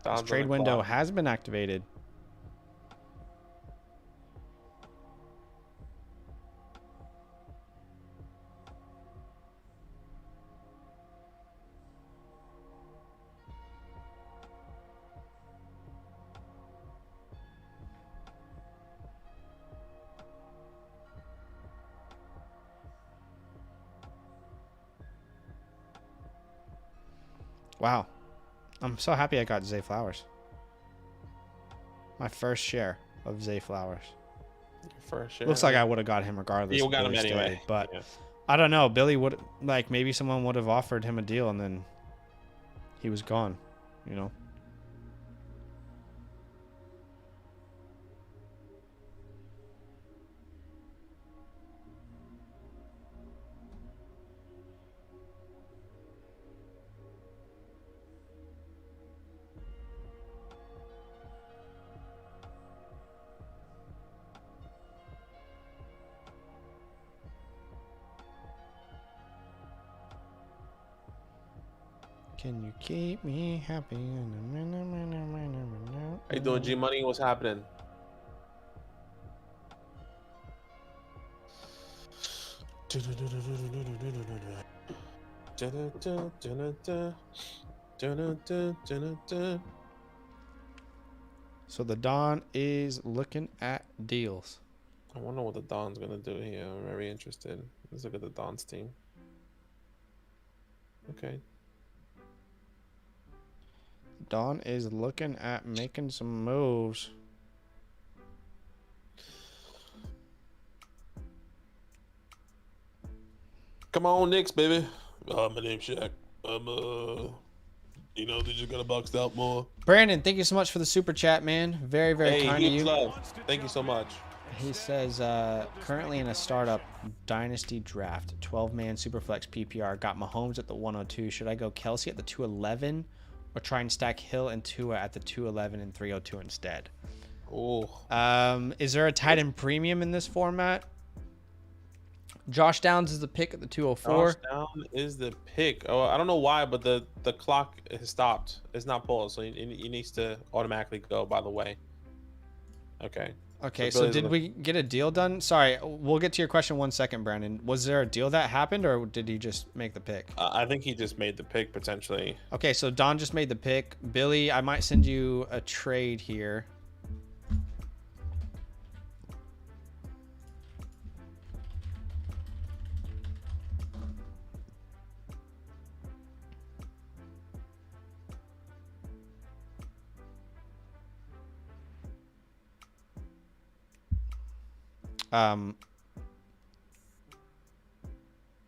Don's His trade on the window clock. has been activated. Wow. I'm so happy I got Zay Flowers. My first share of Zay Flowers. For sure. Looks like I would have got him regardless. You got him Billy anyway. stayed, but Yeah. I don't know. Billy would, like, maybe someone would have offered him a deal and then he was gone, you know? Can you keep me happy? How you doing, G Money? What's happening? So the Don is looking at deals. I wonder what the Don's gonna do here. I'm very interested. Let's look at the Don's team. Okay. Don is looking at making some moves. Come on, Knicks, baby. My name's Shaq. They just got boxed out more. Brandon, thank you so much for the super chat, man. Very, very kind of you. Love. Thank you so much. He says, currently in a startup Dynasty draft, 12-man Superflex PPR, got Mahomes at the 102. Should I go Kelsey at the 211 or try and stack Hill and Tua at the 211 and 302 instead? Oh. Is there a tight end premium in this format? Josh Downs is the pick at the 204. Josh Down is the pick. Oh, I don't know why, but the clock has stopped. It's not paused, so he needs to automatically go, by the way. Okay. Okay, so did we get a deal done? Sorry, we'll get to your question 1 second, Brandon. Was there a deal that happened, or did he just make the pick? I think he just made the pick, potentially. Okay, so Don just made the pick. Billy, I might send you a trade here.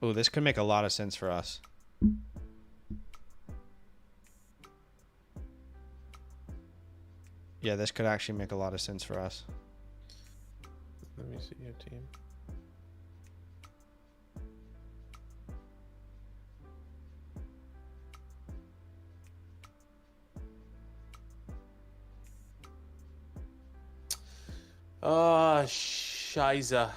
Oh, this could make a lot of sense for us. Yeah, this could actually make a lot of sense for us. Let me see your team. Scheiße.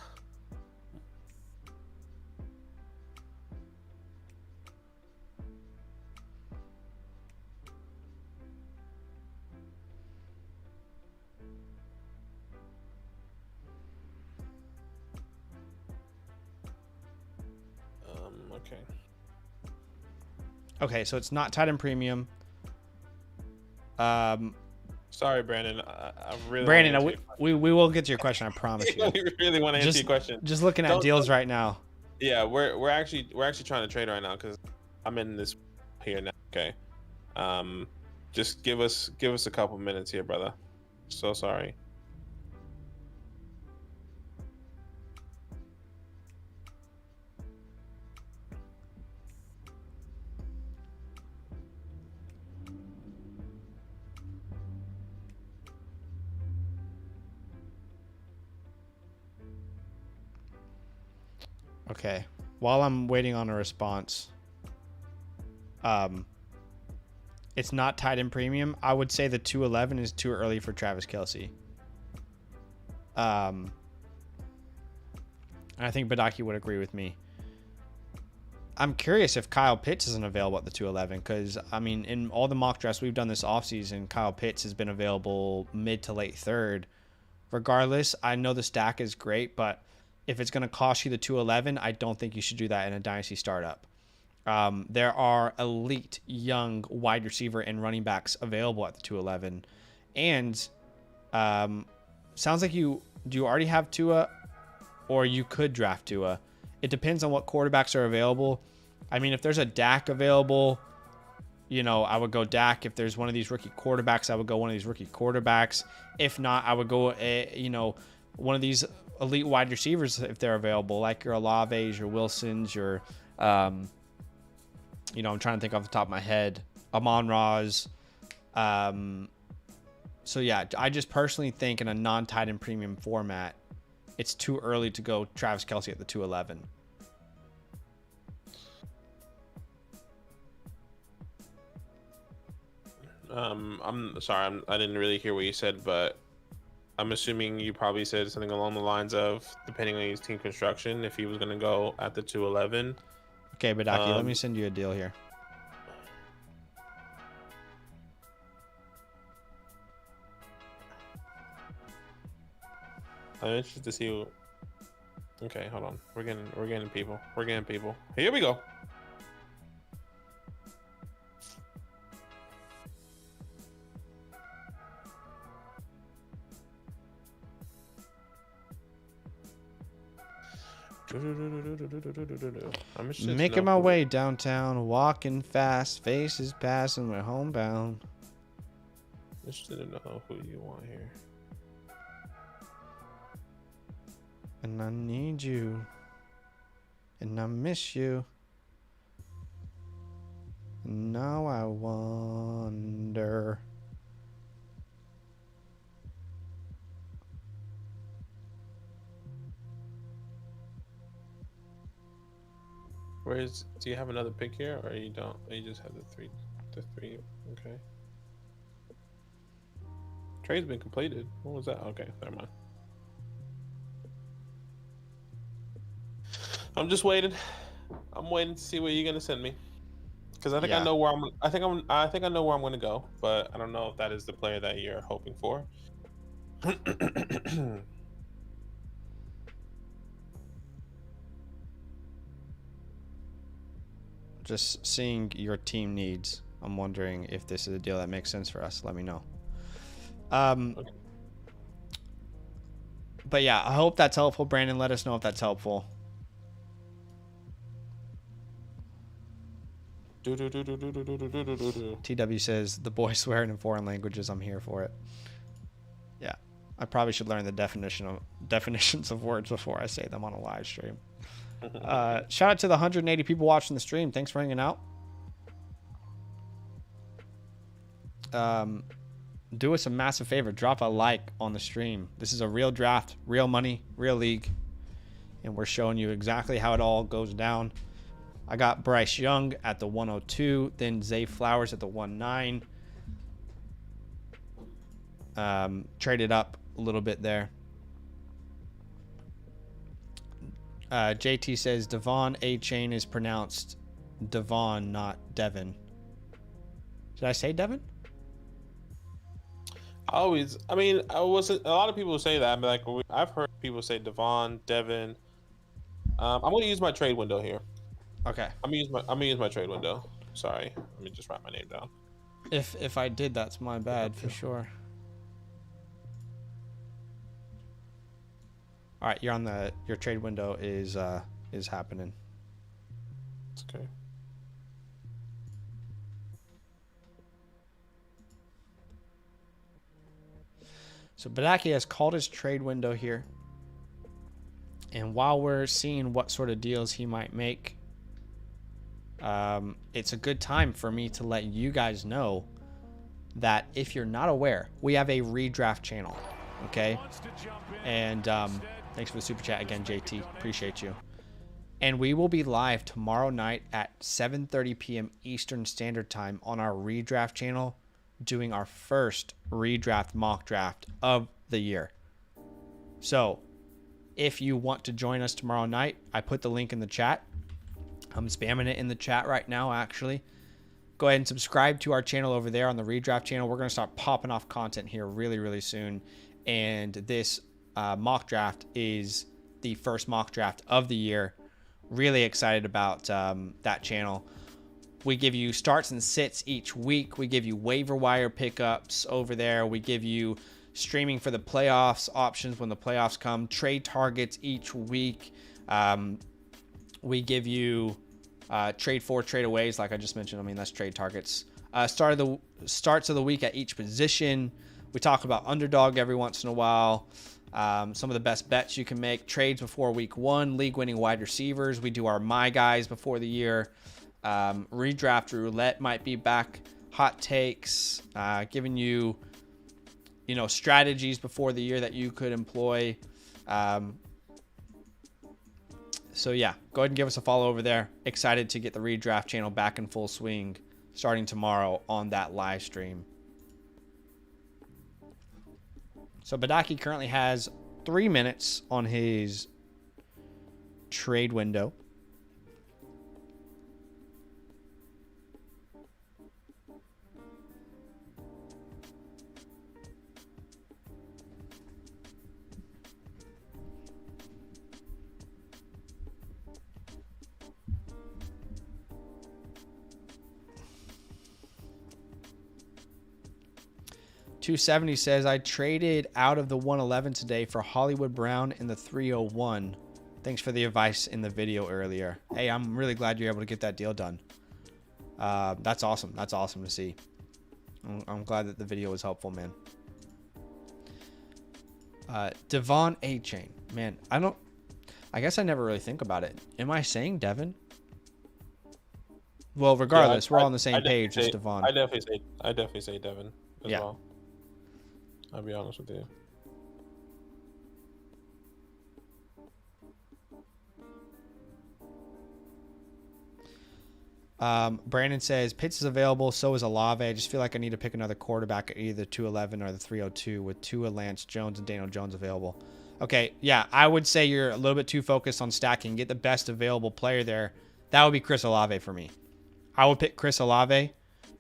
Okay. Okay, so it's not tight end premium. Sorry, Brandon. I really. Brandon, we will get to your question. I promise you. We really want to answer your question. Just looking at deals right now. Yeah, we're actually trying to trade right now because I'm in this here now. Okay. Just give us a couple minutes here, brother. So sorry. Okay. While I'm waiting on a response, it's not tight end premium. I would say the 211 is too early for Travis Kelce. And I think Badaki would agree with me. I'm curious if Kyle Pitts isn't available at the 211 because, I mean, in all the mock drafts we've done this offseason, Kyle Pitts has been available mid to late third. Regardless, I know the stack is great, but if it's going to cost you the 211, I don't think you should do that in a dynasty startup. There are elite young wide receiver and running backs available at the 211. And sounds like do you already have Tua or you could draft Tua? It depends on what quarterbacks are available. I mean, if there's a Dak available, I would go Dak. If there's one of these rookie quarterbacks, I would go one of these rookie quarterbacks. If not, I would go, one of these elite wide receivers if they're available, like your Olaves, your Wilsons, your, I'm trying to think off the top of my head, Amon-Ra's. So yeah, I just personally think in a non-tight end premium format, it's too early to go Travis Kelce at the 211. I'm sorry, I didn't really hear what you said, but I'm assuming you probably said something along the lines of, depending on his team construction, if he was going to go at the 211. Okay, Badaki, let me send you a deal here. I'm interested to see. Okay, hold on. We're getting people. We're getting people. Here we go. I'm making my way downtown, walking fast, faces passing, we're homebound. Interested to know who you want here. And I need you. And I miss you. Now I wonder. Do you have another pick here, or you don't? Or you just have the three? Okay. Trade's been completed. What was that? Okay, never mind. I'm just waiting. I'm waiting to see where you're gonna send me, because I think I know where I'm. I think I know where I'm gonna go, but I don't know if that is the player that you're hoping for. Just seeing your team needs. I'm wondering if this is a deal that makes sense for us. Let me know. Okay. But yeah, I hope that's helpful. Brandon, let us know if that's helpful. TW says, the boy swearing in foreign languages, I'm here for it. Yeah, I probably should learn the definitions of words before I say them on a live stream. Shout out to the 180 people watching the stream. Thanks for hanging out. Do us a massive favor. Drop a like on the stream. This is a real draft, real money, real league. And we're showing you exactly how it all goes down. I got Bryce Young at the 102, then Zay Flowers at the 19. Traded up a little bit there. JT says Devon A-Chain is pronounced Devon, not Devin. Did I say Devin? I mean, a lot of people say that. But like, I've heard people say Devon, Devin. I'm going to use my trade window here. Okay. I'm gonna use my trade window. Sorry, let me just write my name down. If I did, that's my bad for sure. All right, you're on your trade window is happening. Okay. So Badaki has called his trade window here. And while we're seeing what sort of deals he might make, it's a good time for me to let you guys know that if you're not aware, we have a redraft channel, okay? And thanks for the super chat again, JT. Appreciate you. And we will be live tomorrow night at 7:30 p.m. Eastern Standard Time on our redraft channel, doing our first redraft mock draft of the year. So if you want to join us tomorrow night, I put the link in the chat. I'm spamming it in the chat right now, actually. Go ahead and subscribe to our channel over there on the redraft channel. We're going to start popping off content here really, really soon. And this mock draft is the first mock draft of the year. Really excited about that channel. We give you starts and sits each week. We give you waiver wire pickups over there. We give you streaming for the playoffs options when the playoffs come. Trade targets each week. We give you trade for, trade aways, like I just mentioned. I mean, that's trade targets. Starts of the week at each position. We talk about underdog every once in a while. Some of the best bets you can make. Trades before week 1. League-winning wide receivers. We do our my guys before the year. Redraft roulette might be back. Hot takes. Giving you, strategies before the year that you could employ. So yeah, go ahead and give us a follow over there. Excited to get the redraft channel back in full swing starting tomorrow on that live stream. So Badaki currently has 3 minutes on his trade window. $270 says, I traded out of the 111 today for Hollywood Brown in the 301. Thanks for the advice in the video earlier. Hey, I'm really glad you're able to get that deal done. That's awesome. That's awesome to see. I'm glad that the video was helpful, man. Devon A-Chain. Man, I guess I never really think about it. Am I saying Devon? Well, regardless, we're all on the same page as Devon. I definitely say Devon as well. I'll be honest with you. Brandon says, Pitts is available, so is Olave. I just feel like I need to pick another quarterback at either 211 or the 302 with Tua, Lance Jones, and Daniel Jones available. Okay, yeah, I would say you're a little bit too focused on stacking. Get the best available player there. That would be Chris Olave for me. I would pick Chris Olave.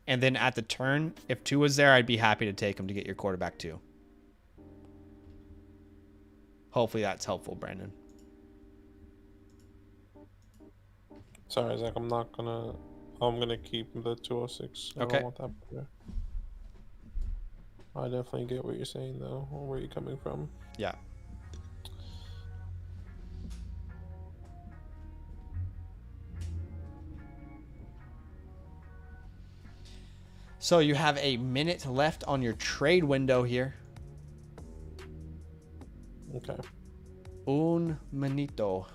And then at the turn, if Tua's there, I'd be happy to take him to get your quarterback too. Hopefully that's helpful, Brandon. Sorry, Zach. I'm gonna keep the 206. I Okay. don't want that player. I definitely get what you're saying though, or where you're coming from. Yeah. So you have a minute left on your trade window here. Okay. Un minito.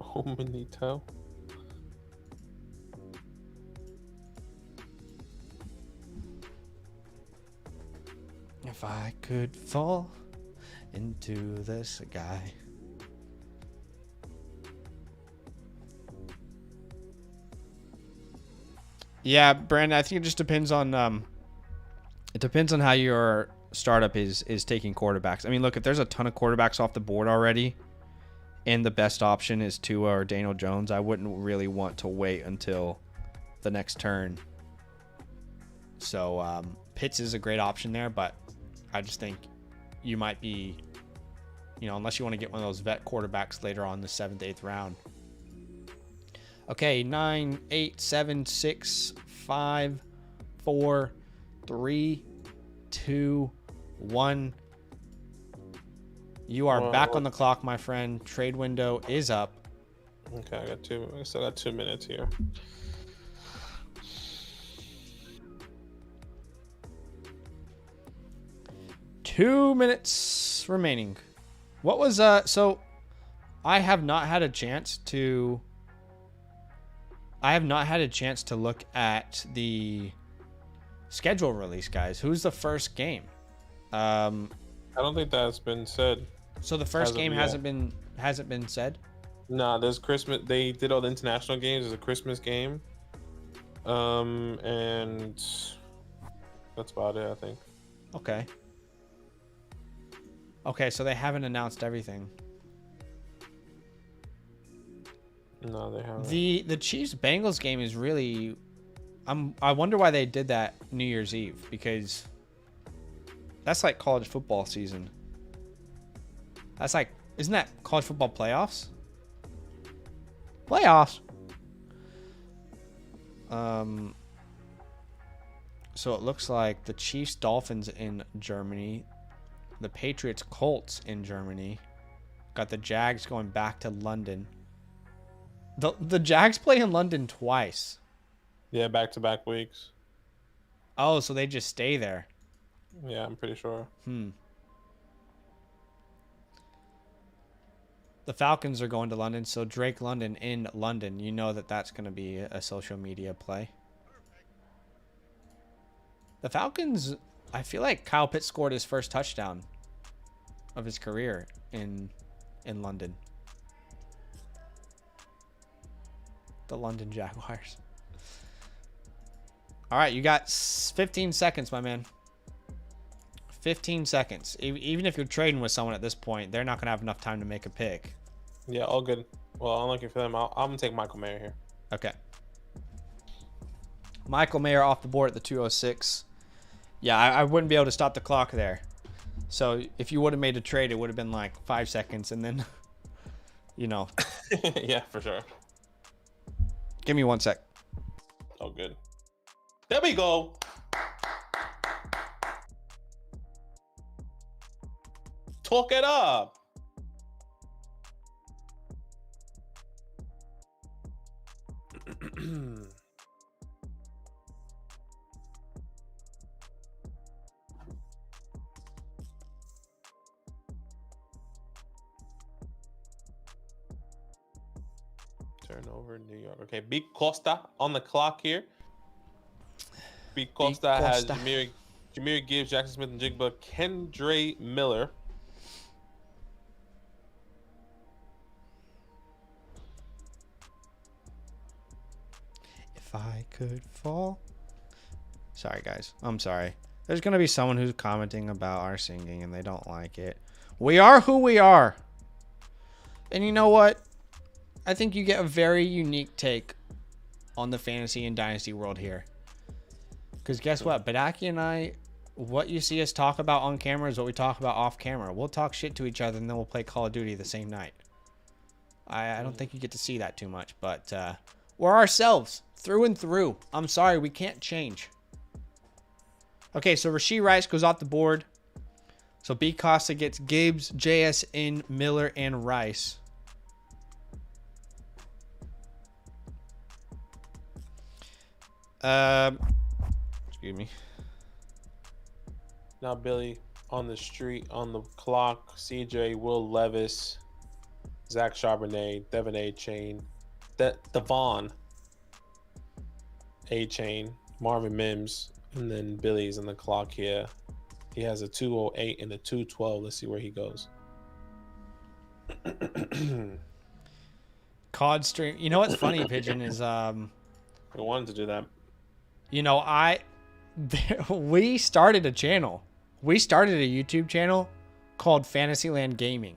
Oh, Manito. If I could fall into the sky. Yeah, Brandon, I think it just depends on how your startup is taking quarterbacks. I mean, look, if there's a ton of quarterbacks off the board already and the best option is Tua or Daniel Jones, I wouldn't really want to wait until the next turn. So Pitts is a great option there, but I just think you might be, unless you want to get one of those vet quarterbacks later on in the 7th, 8th round. Okay, 9, 8, 7, 6, 5, 4, 3, 2, 1. You are back on the clock, my friend. Trade window is up. Okay, I still got 2 minutes here. Two minutes remaining. What was so I have not had a chance to look at the schedule release, guys. Who's the first game? I don't think that's been said. So the first game hasn't been said? Nah, there's Christmas. They did all the international games. There's a Christmas game. And that's about it, I think. Okay, so they haven't announced everything. No, they haven't. The Chiefs Bengals game is really I wonder why they did that New Year's Eve, because that's like college football season. That's like, isn't that college football playoffs? Playoffs. So it looks like the Chiefs Dolphins in Germany, the Patriots Colts in Germany, got the Jags going back to London. The Jags play in London twice. Yeah, back-to-back weeks. Oh, so they just stay there. Yeah, I'm pretty sure. The Falcons are going to London, so Drake London in London. You know that that's going to be a social media play. The Falcons, I feel like Kyle Pitts scored his first touchdown of his career in London. The London Jaguars. All right, you got 15 seconds, my man. 15 seconds. Even if you're trading with someone at this point, they're not going to have enough time to make a pick. Yeah, all good. Well, I'm looking for them. I'm going to take Michael Mayer here. Okay. Michael Mayer off the board at the 206. Yeah, I wouldn't be able to stop the clock there. So if you would have made a trade, it would have been like 5 seconds and then, you know. Yeah, for sure. Give me 1 sec. Oh, good. There we go. Talk it up. Turnover, New York. Okay, Big Costa on the clock here. Big Costa has Jameer Gibbs, Jackson Smith, and Jigba, Kendre Miller. If I could fall. Sorry, guys. I'm sorry. There's going to be someone who's commenting about our singing and they don't like it. We are who we are. And you know what? I think you get a very unique take on the fantasy and dynasty world here. Because guess what? Badaki and I, what you see us talk about on camera is what we talk about off camera. We'll talk shit to each other and then we'll play Call of Duty the same night. I don't think you get to see that too much, but we're ourselves through and through. I'm sorry, we can't change. Okay, so Rashee Rice goes off the board. So B Costa gets Gibbs, JSN, Miller, and Rice. Excuse me. Now Billy on the street, on the clock. CJ, Will Levis, Zach Charbonnet, Devin A. Chain, Devon A. Chain, Marvin Mims, and then Billy's on the clock here. He has a 208 and a 212. Let's see where he goes. COD stream. You know what's funny, Pigeon, is We wanted to do that. you know, we started a channel. We started a YouTube channel called DynastyLand Gaming.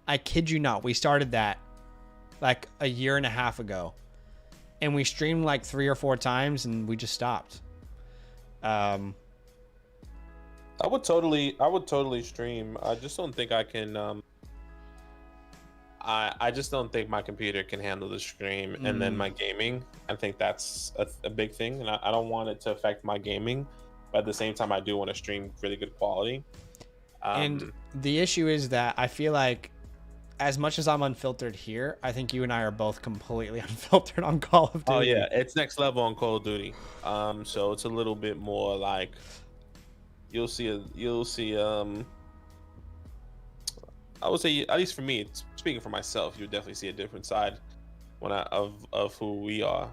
I kid you not. We started that like a year and a half ago. And we streamed like 3 or 4 times and we just stopped. I would totally stream. I just don't think I can I just don't think my computer can handle the stream and then my gaming. I think that's a big thing, and I don't want it to affect my gaming, but at the same time I do want to stream really good quality. And the issue is that I feel like as much as I'm unfiltered here, I think you and I are both completely unfiltered on Call of Duty. Oh yeah, it's next level on Call of Duty. So it's a little bit more like you'll see I would say, at least for me, speaking for myself, you'll definitely see a different side of who we are.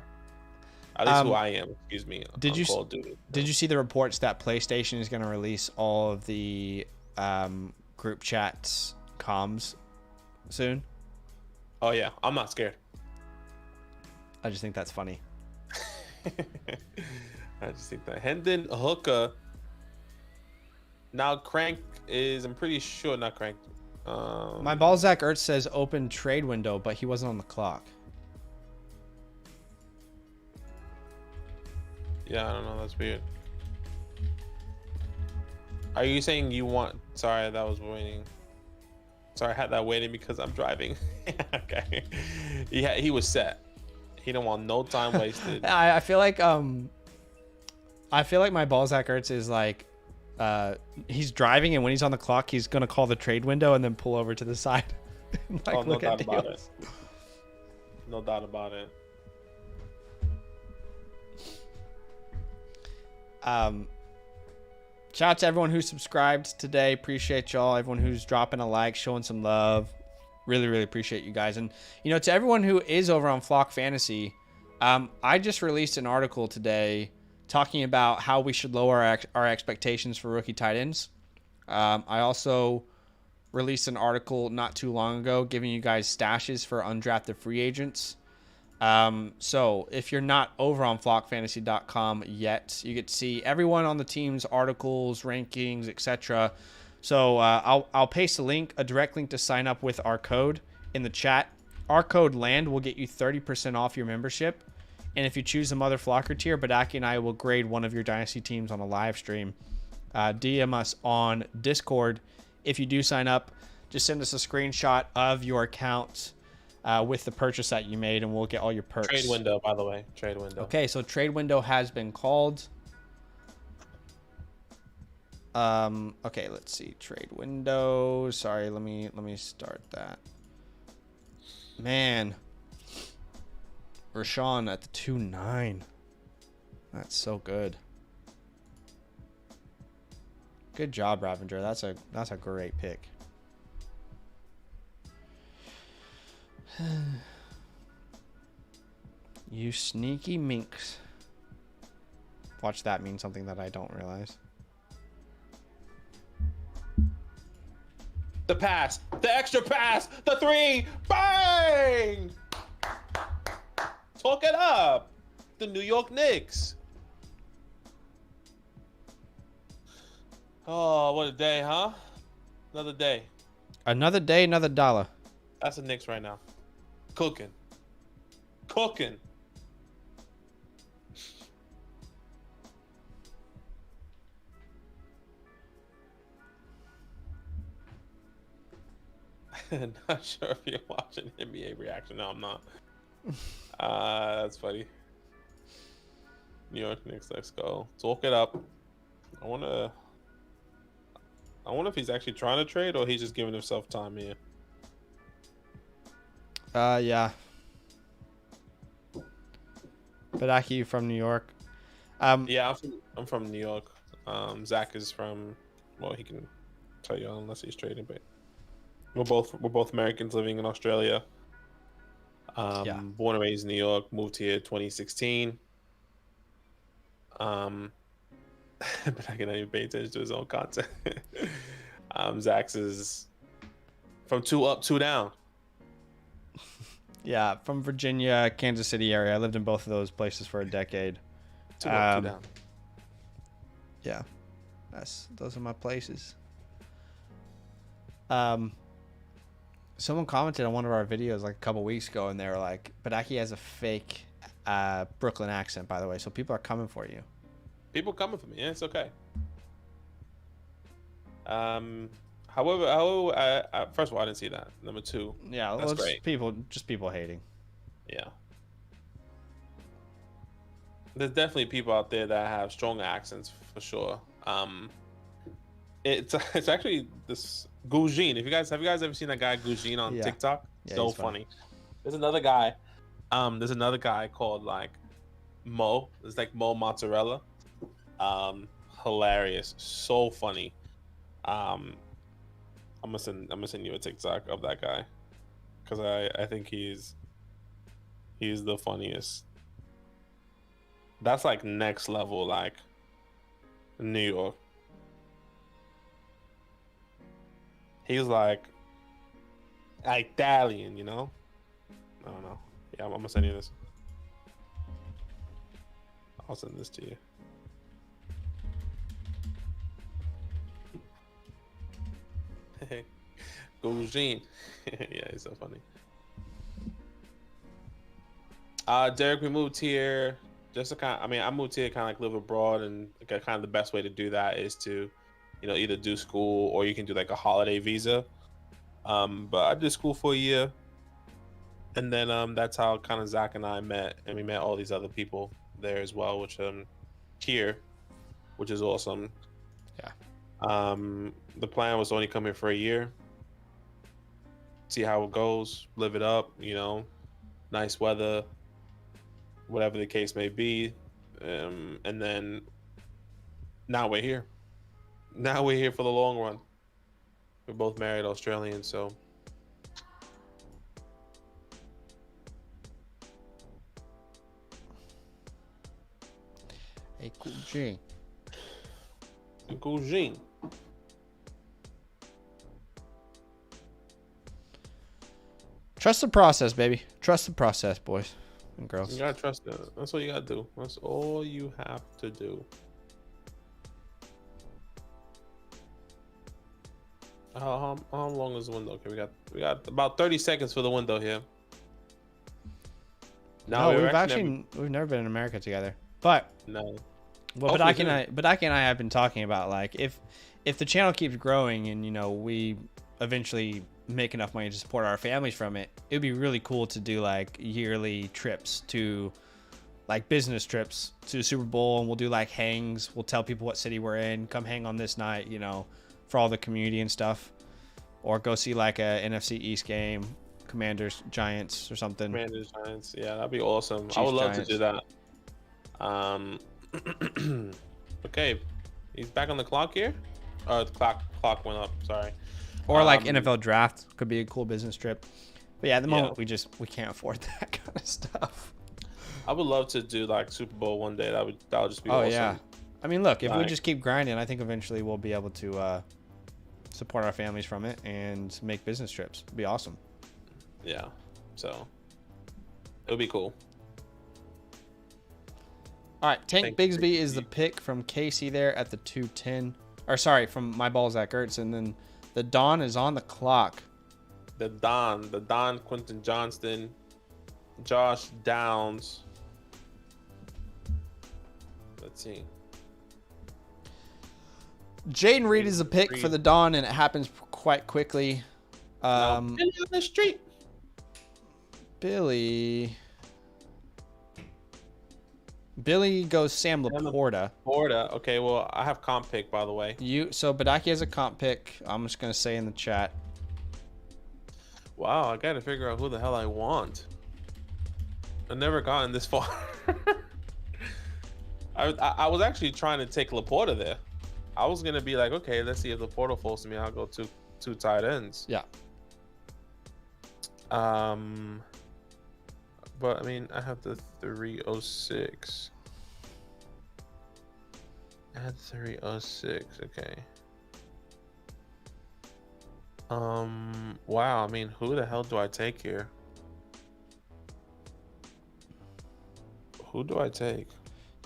At least who I am, excuse me. Did you Call of Duty. Did you see the reports that PlayStation is going to release all of the group chats comms soon? Oh yeah, I'm not scared. I just think that's funny. I just think that Hendon Hooker now Crank is, I'm pretty sure, not Crank. My Balzac Ertz says open trade window, but he wasn't on the clock. Yeah, I don't know. That's weird. Are you saying you want? Sorry, that was waiting. Sorry, I had that waiting because I'm driving. Okay. Yeah, he was set. He didn't want no time wasted. I feel like my Balzac Ertz is like he's driving, and when he's on the clock, he's gonna call the trade window and then pull over to the side. And, like, no doubt about it. No doubt about it. Shout out to everyone who subscribed today. Appreciate y'all. Everyone who's dropping a like, showing some love. Really, really appreciate you guys. And, you know, to everyone who is over on Flock Fantasy, I just released an article today talking about how we should lower our expectations for rookie tight ends. I also released an article not too long ago giving you guys stashes for undrafted free agents. So if you're not over on flockfantasy.com yet, you get to see everyone on the team's articles, rankings, etc. So I'll paste a direct link to sign up with our code in the chat. Our code LAND will get you 30% off your membership. And if you choose the Mother Flocker tier, Badaki and I will grade one of your Dynasty teams on a live stream. DM us on Discord. If you do sign up, just send us a screenshot of your account with the purchase that you made, and we'll get all your perks. Trade window, by the way. Trade window. Okay, so trade window has been called. Okay, let's see. Trade window. Sorry, let me start that. Man. Rashawn at the 2-9. That's so good. Good job, Ravenger. That's a great pick. You sneaky minx. Watch that mean something that I don't realize. The pass, the extra pass, the three, bang! Talk it up. The New York Knicks. Oh, what a day, huh? Another day. Another day, another dollar. That's the Knicks right now. Cooking. Cooking. Not sure if you're watching NBA reaction. No, I'm not. That's funny. New York Knicks, let's go. Talk it up. I wonder if he's actually trying to trade or he's just giving himself time here. Yeah. Badaki from New York. Yeah, I'm from New York. Zach is from, well, he can tell you unless he's trading, but we're both Americans living in Australia. Yeah. Born and raised in New York, moved here 2016. But I can even pay attention to his own content. Zach's is from 2 up, 2 down. Yeah, from Virginia, Kansas City area. I lived in both of those places for a decade. 2 up, 2 down. Yeah, those are my places. Someone commented on one of our videos like a couple weeks ago, and they were like, "Badaki has a fake Brooklyn accent, by the way." So people are coming for you. People coming for me. Yeah, it's okay. However, first of all, I didn't see that. Number 2, Yeah, that's well, great. People hating. Yeah. There's definitely people out there that have strong accents for sure. It's actually this Gugene. Have you guys ever seen that guy Gugene on Yeah. TikTok? Yeah, So he's funny. There's another guy. There's another guy called like Mo. It's like Mo Mozzarella. Hilarious, so funny. I'm gonna send you a TikTok of that guy because I think he's the funniest. That's like next level, like New York. He's like Italian, you know? I don't know. Yeah, I'm gonna send you this. I'll send this to you. Gugene. Yeah, he's so funny. Derek, we moved here just to I moved here kind of like live abroad, and kind of the best way to do that is to, either do school or you can do like a holiday visa. But I did school for a year, and then that's how kind of Zach and I met, and we met all these other people there as well, which here, which is awesome. Yeah. The plan was to only come here for a year, see how it goes, live it up, nice weather, whatever the case may be, and then now we're here. Now we're here for the long run. We're both married Australians, so. Hey, cool G. Cool Gene. Trust the process, baby. Trust the process, boys and girls. You gotta trust it. That's what you gotta do. That's all you have to do. How long is the window? Okay, we got about 30 seconds for the window here. No, we've never been in America together. But no. Well, Badaki and I have been talking about, like, if the channel keeps growing and, you know, we eventually make enough money to support our families from it, it'd be really cool to do like yearly trips to, like, business trips to the Super Bowl, and we'll do like hangs. We'll tell people what city we're in, come hang on this night, you know, for all the community and stuff, or go see like a NFC East game, Commanders Giants or something. Commanders Giants, yeah, that'd be awesome. Chiefs, I would love Giants. to do that. Okay, he's back on the clock here. The clock went up. Sorry. Or like NFL draft could be a cool business trip. But yeah, at the moment we can't afford that kind of stuff. I would love to do like Super Bowl one day. That would just be awesome. awesome. Yeah. I mean, look, if we just keep grinding, I think eventually we'll be able to support our families from it and make business trips. It'd be awesome. Yeah. So it would be cool. All right, Tank Bigsby is the pick from Casey there at the 2:10. Or sorry, from My Balls at Gertz, and then the Don is on the clock. The Don, Quentin Johnston, Josh Downs. Let's see. Jaden Reed is a pick for the Don, and it happens quite quickly. Billy on the street. Billy goes Sam Laporta. Okay, well, I have comp pick, by the way. So Badaki has a comp pick. I'm just gonna say in the chat. Wow, I gotta figure out who the hell I want. I've never gotten this far. I was actually trying to take Laporta there. I was gonna be like, okay, let's see if Laporta falls to me. I'll go two tight ends. Yeah. But I mean, I have the 306. I had 306. Okay. Wow. I mean, who the hell do I take here? Who do I take?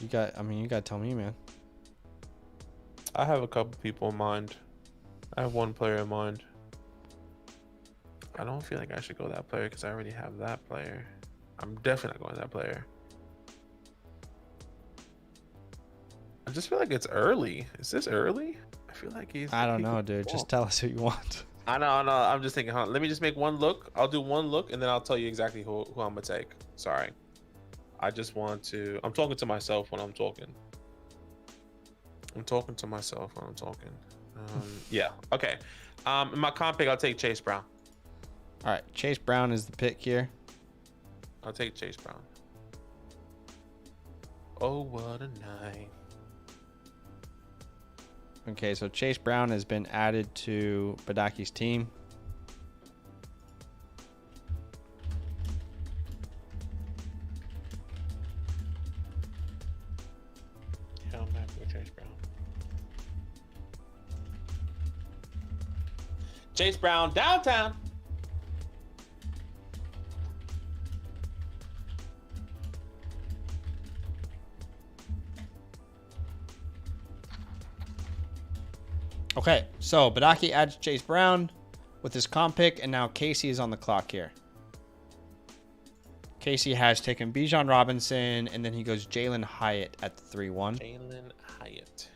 You gotta tell me, man. I have a couple people in mind. I have one player in mind. I don't feel like I should go that player because I already have that player. I'm definitely not going that player. I just feel like it's early. Is this early? I feel like I don't know, dude. Just tell us who you want. I know. I'm just thinking, let me just make one look. I'll do one look and then I'll tell you exactly who I'm gonna take. Sorry. I just want to. I'm talking to myself when I'm talking. I'm talking to myself when I'm talking. Yeah. Okay. In my comp pick, I'll take Chase Brown. All right. Chase Brown is the pick here. I'll take Chase Brown. Oh, what a night. Okay, so Chase Brown has been added to Badaki's team. Yeah, I'm happy with Chase Brown. Chase Brown, downtown. Okay, so Badaki adds Chase Brown with his comp pick, and now Casey is on the clock here. Casey has taken Bijan Robinson, and then he goes Jalen Hyatt at the 3-1. Jalen Hyatt.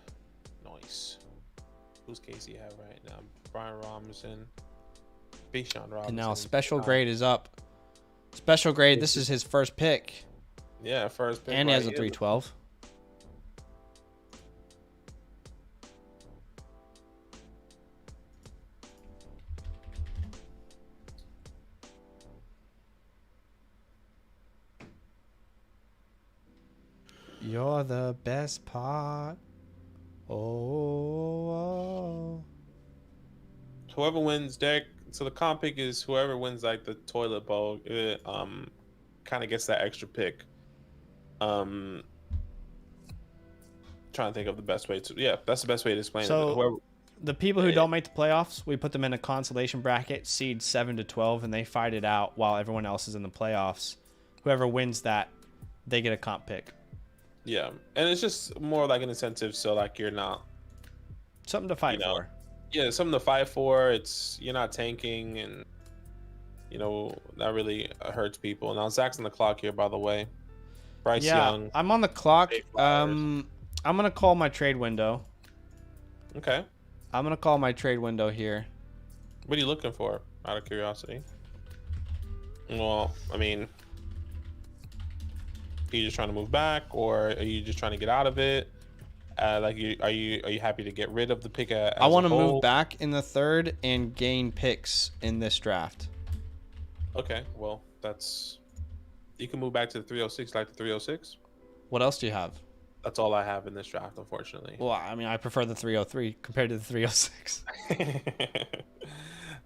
Nice. Who's Casey have right now? Brian Robinson. Bijan Robinson. And now Special Grade is up. Special Grade, this is his first pick. Yeah, first pick. And he has a 312. You're the best part. Oh. Whoever wins, Derek. So the comp pick is whoever wins like the toilet bowl. Kind of gets that extra pick. Trying to think of the best way to. Yeah, that's the best way to explain it. So Whoever. the people who don't make the playoffs, we put them in a consolation bracket, seed 7 to 12, and they fight it out while everyone else is in the playoffs. Whoever wins that, they get a comp pick. Yeah, and it's just more like an incentive, so like you're not Something to fight for. Yeah, something to fight for. It's you're not tanking, and that really hurts people. Now Zach's on the clock here, by the way. Bryce Young. I'm on the clock. I'm gonna call my trade window. Okay. I'm gonna call my trade window here. What are you looking for, out of curiosity? Well, I mean, are you just trying to move back, or are you just trying to get out of it? Are you happy to get rid of the pick? I want to move back in the 3rd and gain picks in this draft. Okay, well you can move back to the 306, like the 306. What else do you have? That's all I have in this draft, unfortunately. Well, I mean, I prefer the 303 compared to the 306.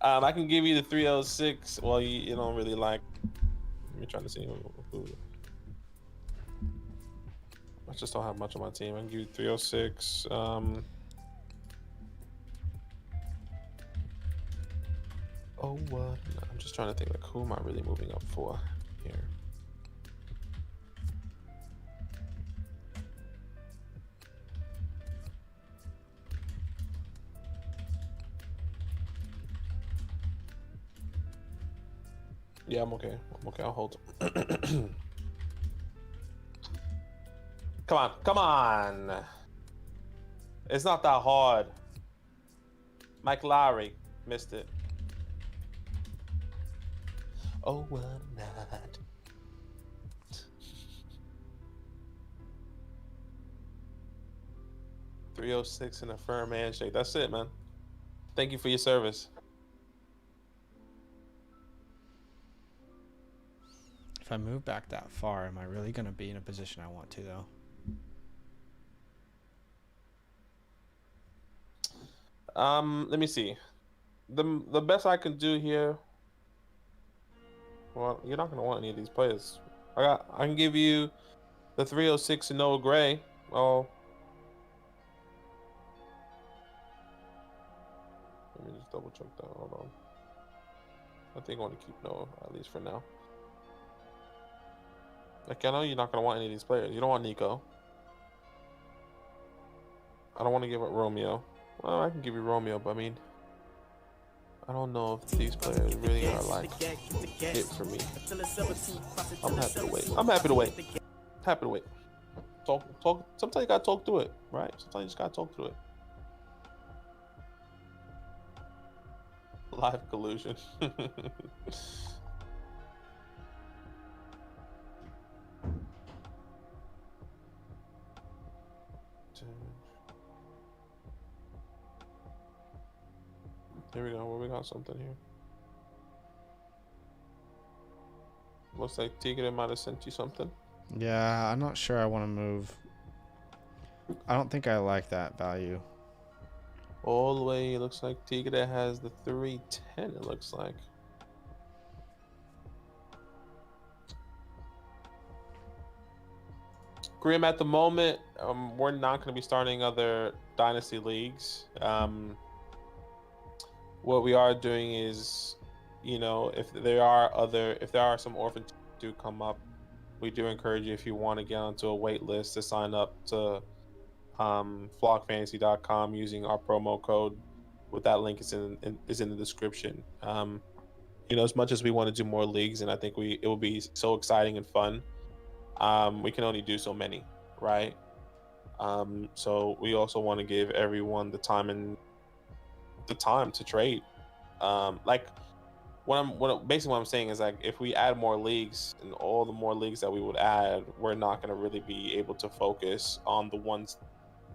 I can give you the 306. Well, you don't really like. Let me try to see who. I just don't have much on my team. I can give you 306. Oh, what? I'm just trying to think, like, who am I really moving up for here? Yeah, I'm okay. I'll hold. Come on. It's not that hard. Mike Lowry missed it. Oh, what a night. .306 and a firm handshake. That's it, man. Thank you for your service. If I move back that far, am I really going to be in a position I want to, though? Let me see. The best I can do here. Well, you're not gonna want any of these players. I can give you the 306 and Noah Gray. Oh, let me just double check that. Hold on. I think I want to keep Noah, at least for now. Like, I know you're not gonna want any of these players. You don't want Nico. I don't want to give up Romeo. Well, I can give you Romeo, but I mean, I don't know if these players really are like it for me. I'm happy to wait. Happy to wait. Talk. Sometimes you gotta talk through it, right? Sometimes you just gotta talk through it. Live collusion. Here we go. Well, we got something here. Looks like Tigre might have sent you something. Yeah, I'm not sure I want to move. I don't think I like that value. All the way, it looks like Tigre has the 310, it looks like. Grim, at the moment, we're not going to be starting other Dynasty leagues. What we are doing is, if there are some orphans do come up, we do encourage you, if you want to get onto a wait list, to sign up to flockfantasy.com using our promo code. With that link is in the description. As much as we want to do more leagues, and I think it will be so exciting and fun, we can only do so many, right? So we also want to give everyone the time to trade. Basically what I'm saying is, like, if we add more leagues, and all the more leagues that we would add, we're not going to really be able to focus on the ones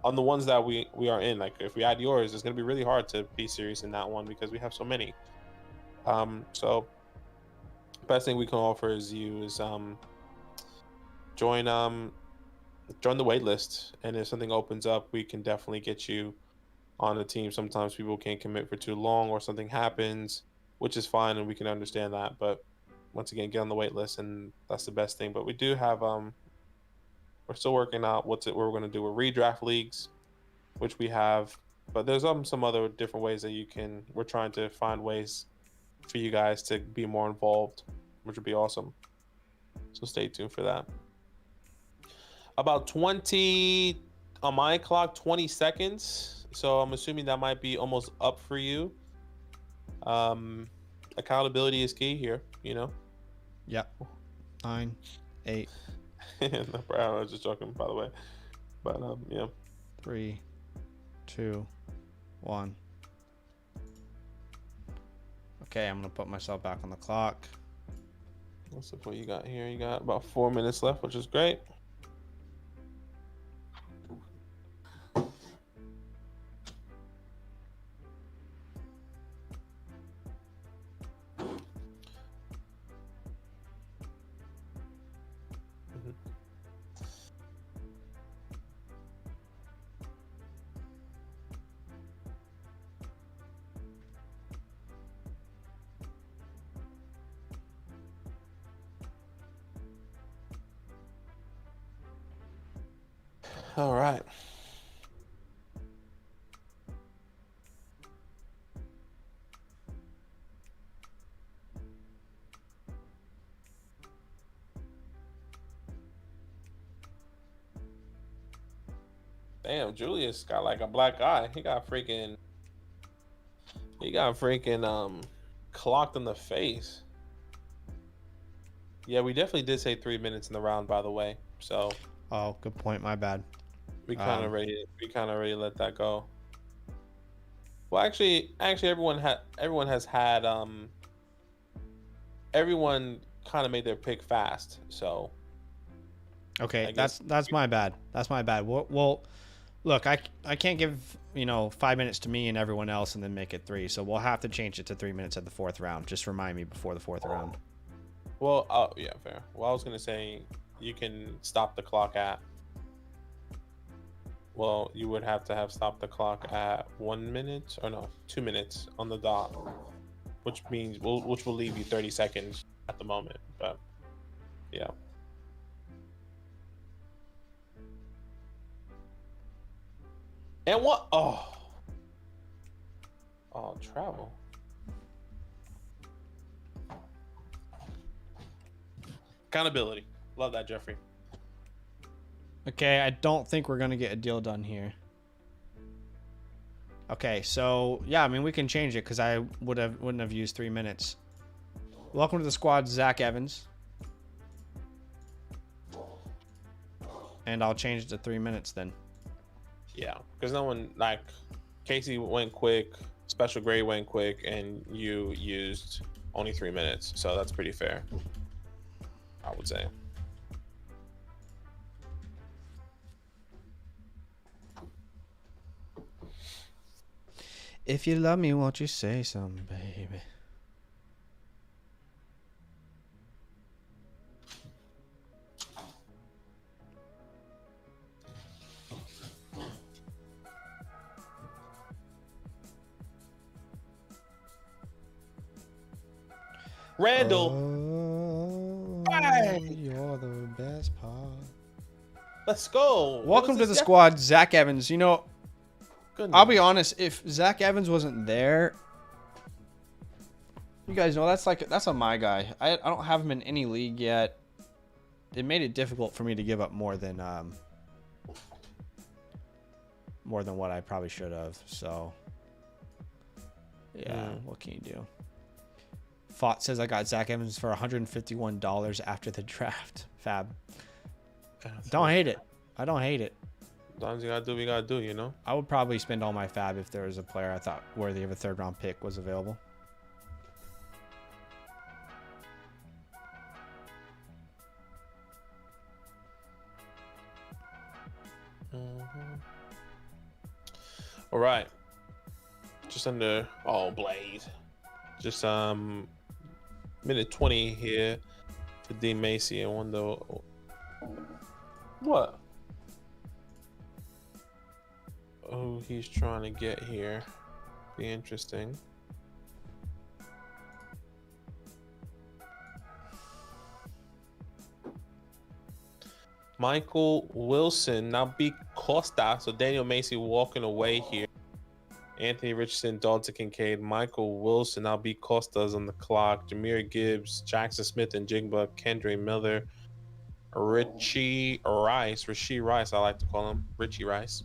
that we are in. Like, if we add yours, it's going to be really hard to be serious in that one because we have so many. So best thing we can offer is join join the wait list, and if something opens up, we can definitely get you on the team. Sometimes people can't commit for too long, or something happens, which is fine, and we can understand that. But once again, get on the wait list, and that's the best thing. But we do have we're still working out what we're going to do with redraft leagues, which we have. But there's some other different ways that you can. We're trying to find ways for you guys to be more involved, which would be awesome. So stay tuned for that. About 20 on my clock, 20 seconds. So I'm assuming that might be almost up for you. Accountability is key here, you know. Yep. 9, 8. No, I was just joking, by the way. But yeah. 3, 2, 1. Okay, I'm gonna put myself back on the clock. Let's look what you got here. You got about 4 minutes left, which is great. All right. Damn, Julius got like a black eye. He got freaking clocked in the face. Yeah, we definitely did say 3 minutes in the round, by the way. So Oh, good point. My bad. we kind of already let that go. Well, actually, everyone has had everyone kind of made their pick fast. So Okay, that's my bad. That's my bad. Well, look, I can't give 5 minutes to me and everyone else and then make it 3. So we'll have to change it to 3 minutes at the 4th round. Just remind me before the 4th round. Well, oh yeah, fair. Well, I was gonna say you can stop the clock at. Well, you would have to have stopped the clock at 1 minute, or no, 2 minutes on the dot, which means which will leave you 30 seconds at the moment. But yeah. And what? Oh, travel. Accountability. Love that, Jeffrey. Okay, I don't think we're gonna get a deal done here. Okay, so yeah, I mean we can change it because I wouldn't have used 3 minutes. Welcome to the squad, Zach Evans. And I'll change it to 3 minutes then. Yeah, because no one, like, Casey went quick, Special Grade went quick, and you used only 3 minutes. So that's pretty fair, I would say. If you love me, won't you say something, baby? Randall, Oh, you're the best part. let's go. Welcome to the squad, Zach Evans. Goodness. I'll be honest, if Zach Evans wasn't there, you guys know that's a my guy. I don't have him in any league yet. It made it difficult for me to give up more than what I probably should have. So yeah, what can you do? Fought says I got Zach Evans for $151 after the draft. Fab. Don't hate it. I don't hate it. Sometimes you gotta do what you gotta do, you know? I would probably spend all my fab if there was a player I thought worthy of a 3rd round pick was available. All right. Just under, Blaze. Just minute 20 here for D Macy and wonder what? who he's trying to get here. Be interesting. Michael Wilson, now B. Costa. So Daniel Macy walking away here. Anthony Richardson, Dalton Kincaid, Michael Wilson, now B. Costa's on the clock. Jameer Gibbs, Jackson Smith and Jigba, Kendra Miller, Richie Rice, I like to call him. Richie Rice.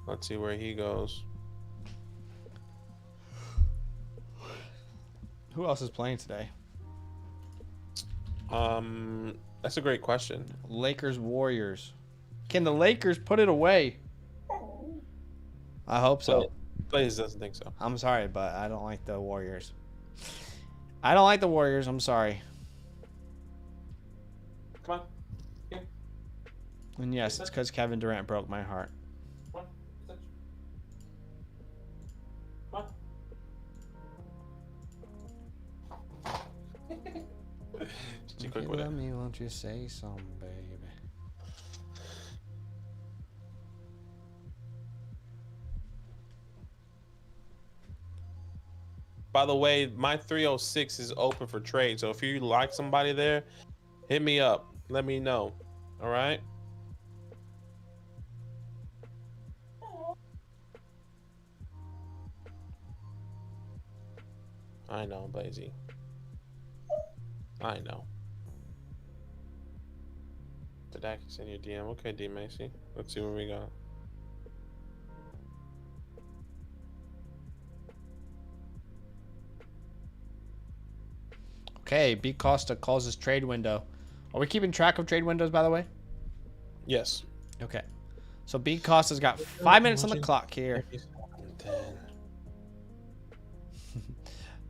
Let's see where he goes. Who else is playing today? That's a great question. Lakers Warriors. Can the Lakers put it away? I hope so. Blaze doesn't think so. I'm sorry, but I don't like the Warriors. I don't like the Warriors. I'm sorry. Come on. Here. And yes, it's because Kevin Durant broke my heart. Come on. Come on. Just If quick you with it. love me, won't you say something, baby? By the way, my 306 is open for trade. So if you like somebody there, hit me up. Let me know. All right. I know, Blazy. I know. Did I send you a DM? Okay, D Macy. Let's see what we got. Okay, B. Costa calls his trade window. Are we keeping track of trade windows, by the way? Yes. Okay. So B. Costa's got 5 minutes on the clock here.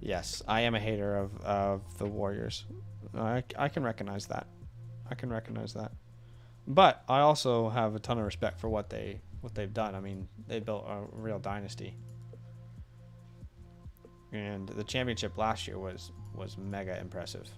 Yes, I am a hater of the Warriors. I can recognize that. I can recognize that. But I also have a ton of respect for what they've done. I mean, they built a real dynasty. And the championship last year was mega impressive.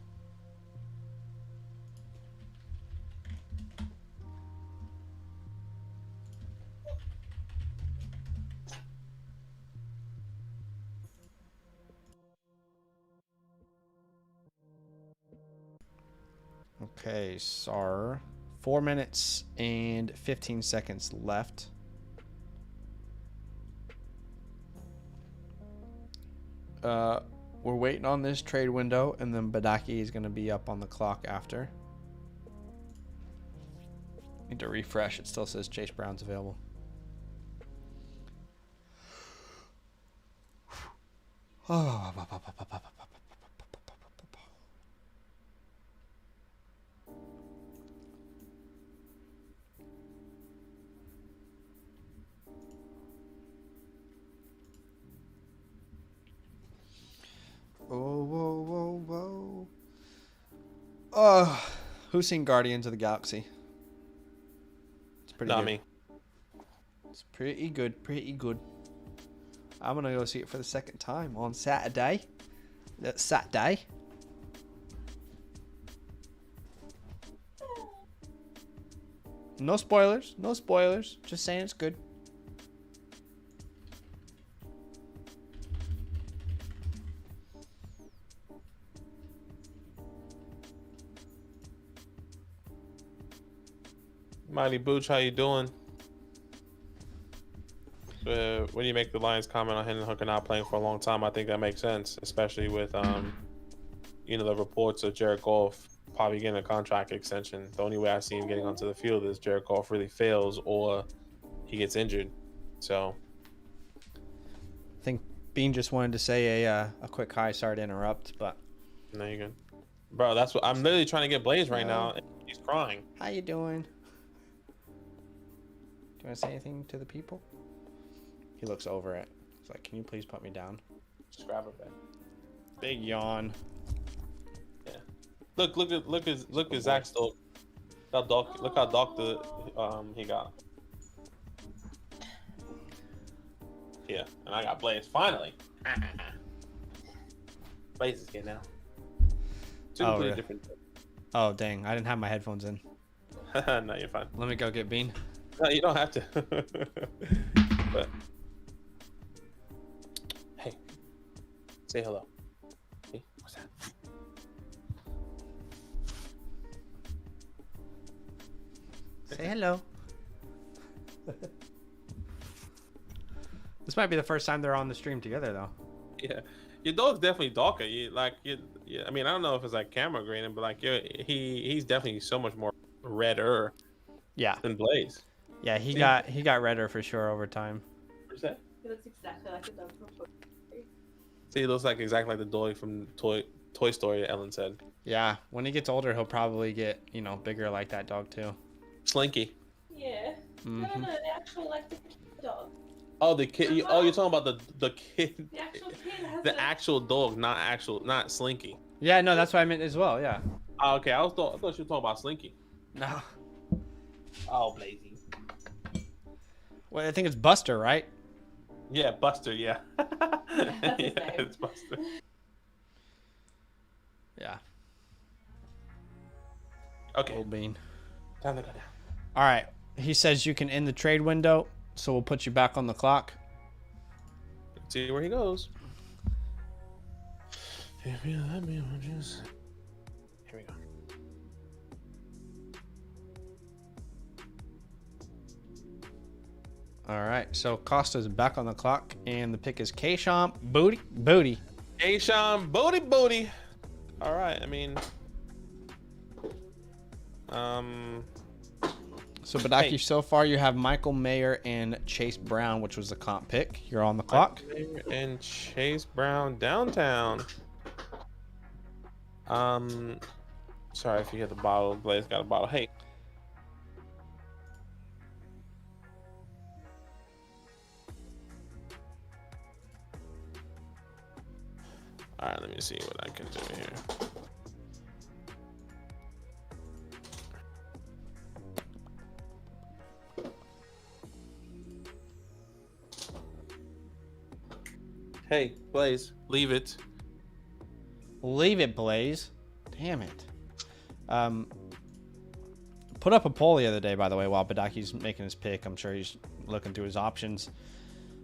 Okay, SAR. 4 minutes and 15 seconds left. We're waiting on this trade window, and then Badaki is going to be up on the clock after. Need to refresh. It still says Chase Brown's available. Whoa. Who's seen Guardians of the Galaxy? It's pretty Not good. me. It's pretty good. I'm gonna go see it for the second time on Saturday. That's Saturday. No spoilers. Just saying it's good. Mighty Booch, how you doing? What do you make the Lions comment on Hendon Hooker not playing for a long time? I think that makes sense, especially with the reports of Jared Goff probably getting a contract extension. The only way I see him getting onto the field is Jared Goff really fails or he gets injured. So I think Bean just wanted to say a quick hi. Sorry to interrupt, but no, you're good, bro. That's what I'm literally trying to get Blaze right now. And he's crying. How you doing? Do you want to say anything to the people? He looks over it. He's like, "Can you please put me down?" Just grab it, man. Big yawn. Yeah. Look at Zach's dog. Look how dark he got. Yeah, and I got Blaze finally. Blaze is getting out. Two completely really? different. Oh dang! I didn't have my headphones in. No, you're fine. Let me go get Bean. No, you don't have to. But hey, say hello. Hey, what's that? Say hello. This might be the first time they're on the stream together, though. Yeah, your dog's definitely darker. I mean, I don't know if it's like camera grading, but like he's definitely so much more redder. Yeah. Than Blaze. Yeah, he got redder for sure over time. What's that? He looks exactly like a dog from Toy Story. See, he looks like exactly like the dog from Toy Story. Ellen said. Yeah, when he gets older, he'll probably get bigger like that dog too. Slinky. Yeah. Mm-hmm. No, they actually like the dog. Oh, the kid. You're talking about the kid. The actual kid has The actual dog, not Slinky. Yeah, no, that's what I meant as well. Yeah. Oh, okay, I thought you were talking about Slinky. No. Oh, Blazy. Well, I think it's Buster, right? Yeah, Buster. Yeah. That's his Yeah, name. it's Buster. Yeah. Okay. Old Bean. Time to go down. All right. He says you can end the trade window, so we'll put you back on the clock. Let's see where he goes. Here we go. All right. So Costa's back on the clock, and the pick is Kayshawn Booty. Kayshawn Booty. All right. I mean, So Badaki, Hey. so far you have Michael Mayer and Chase Brown, which was the comp pick. You're on the clock. And Chase Brown downtown. Sorry if you hit the bottle. Blaze got a bottle. Hey. All right, let me see what I can do here. Hey, Blaze, leave it. Leave it, Blaze. Damn it. Put up a poll the other day, by the way, while Badaki's making his pick. I'm sure he's looking through his options.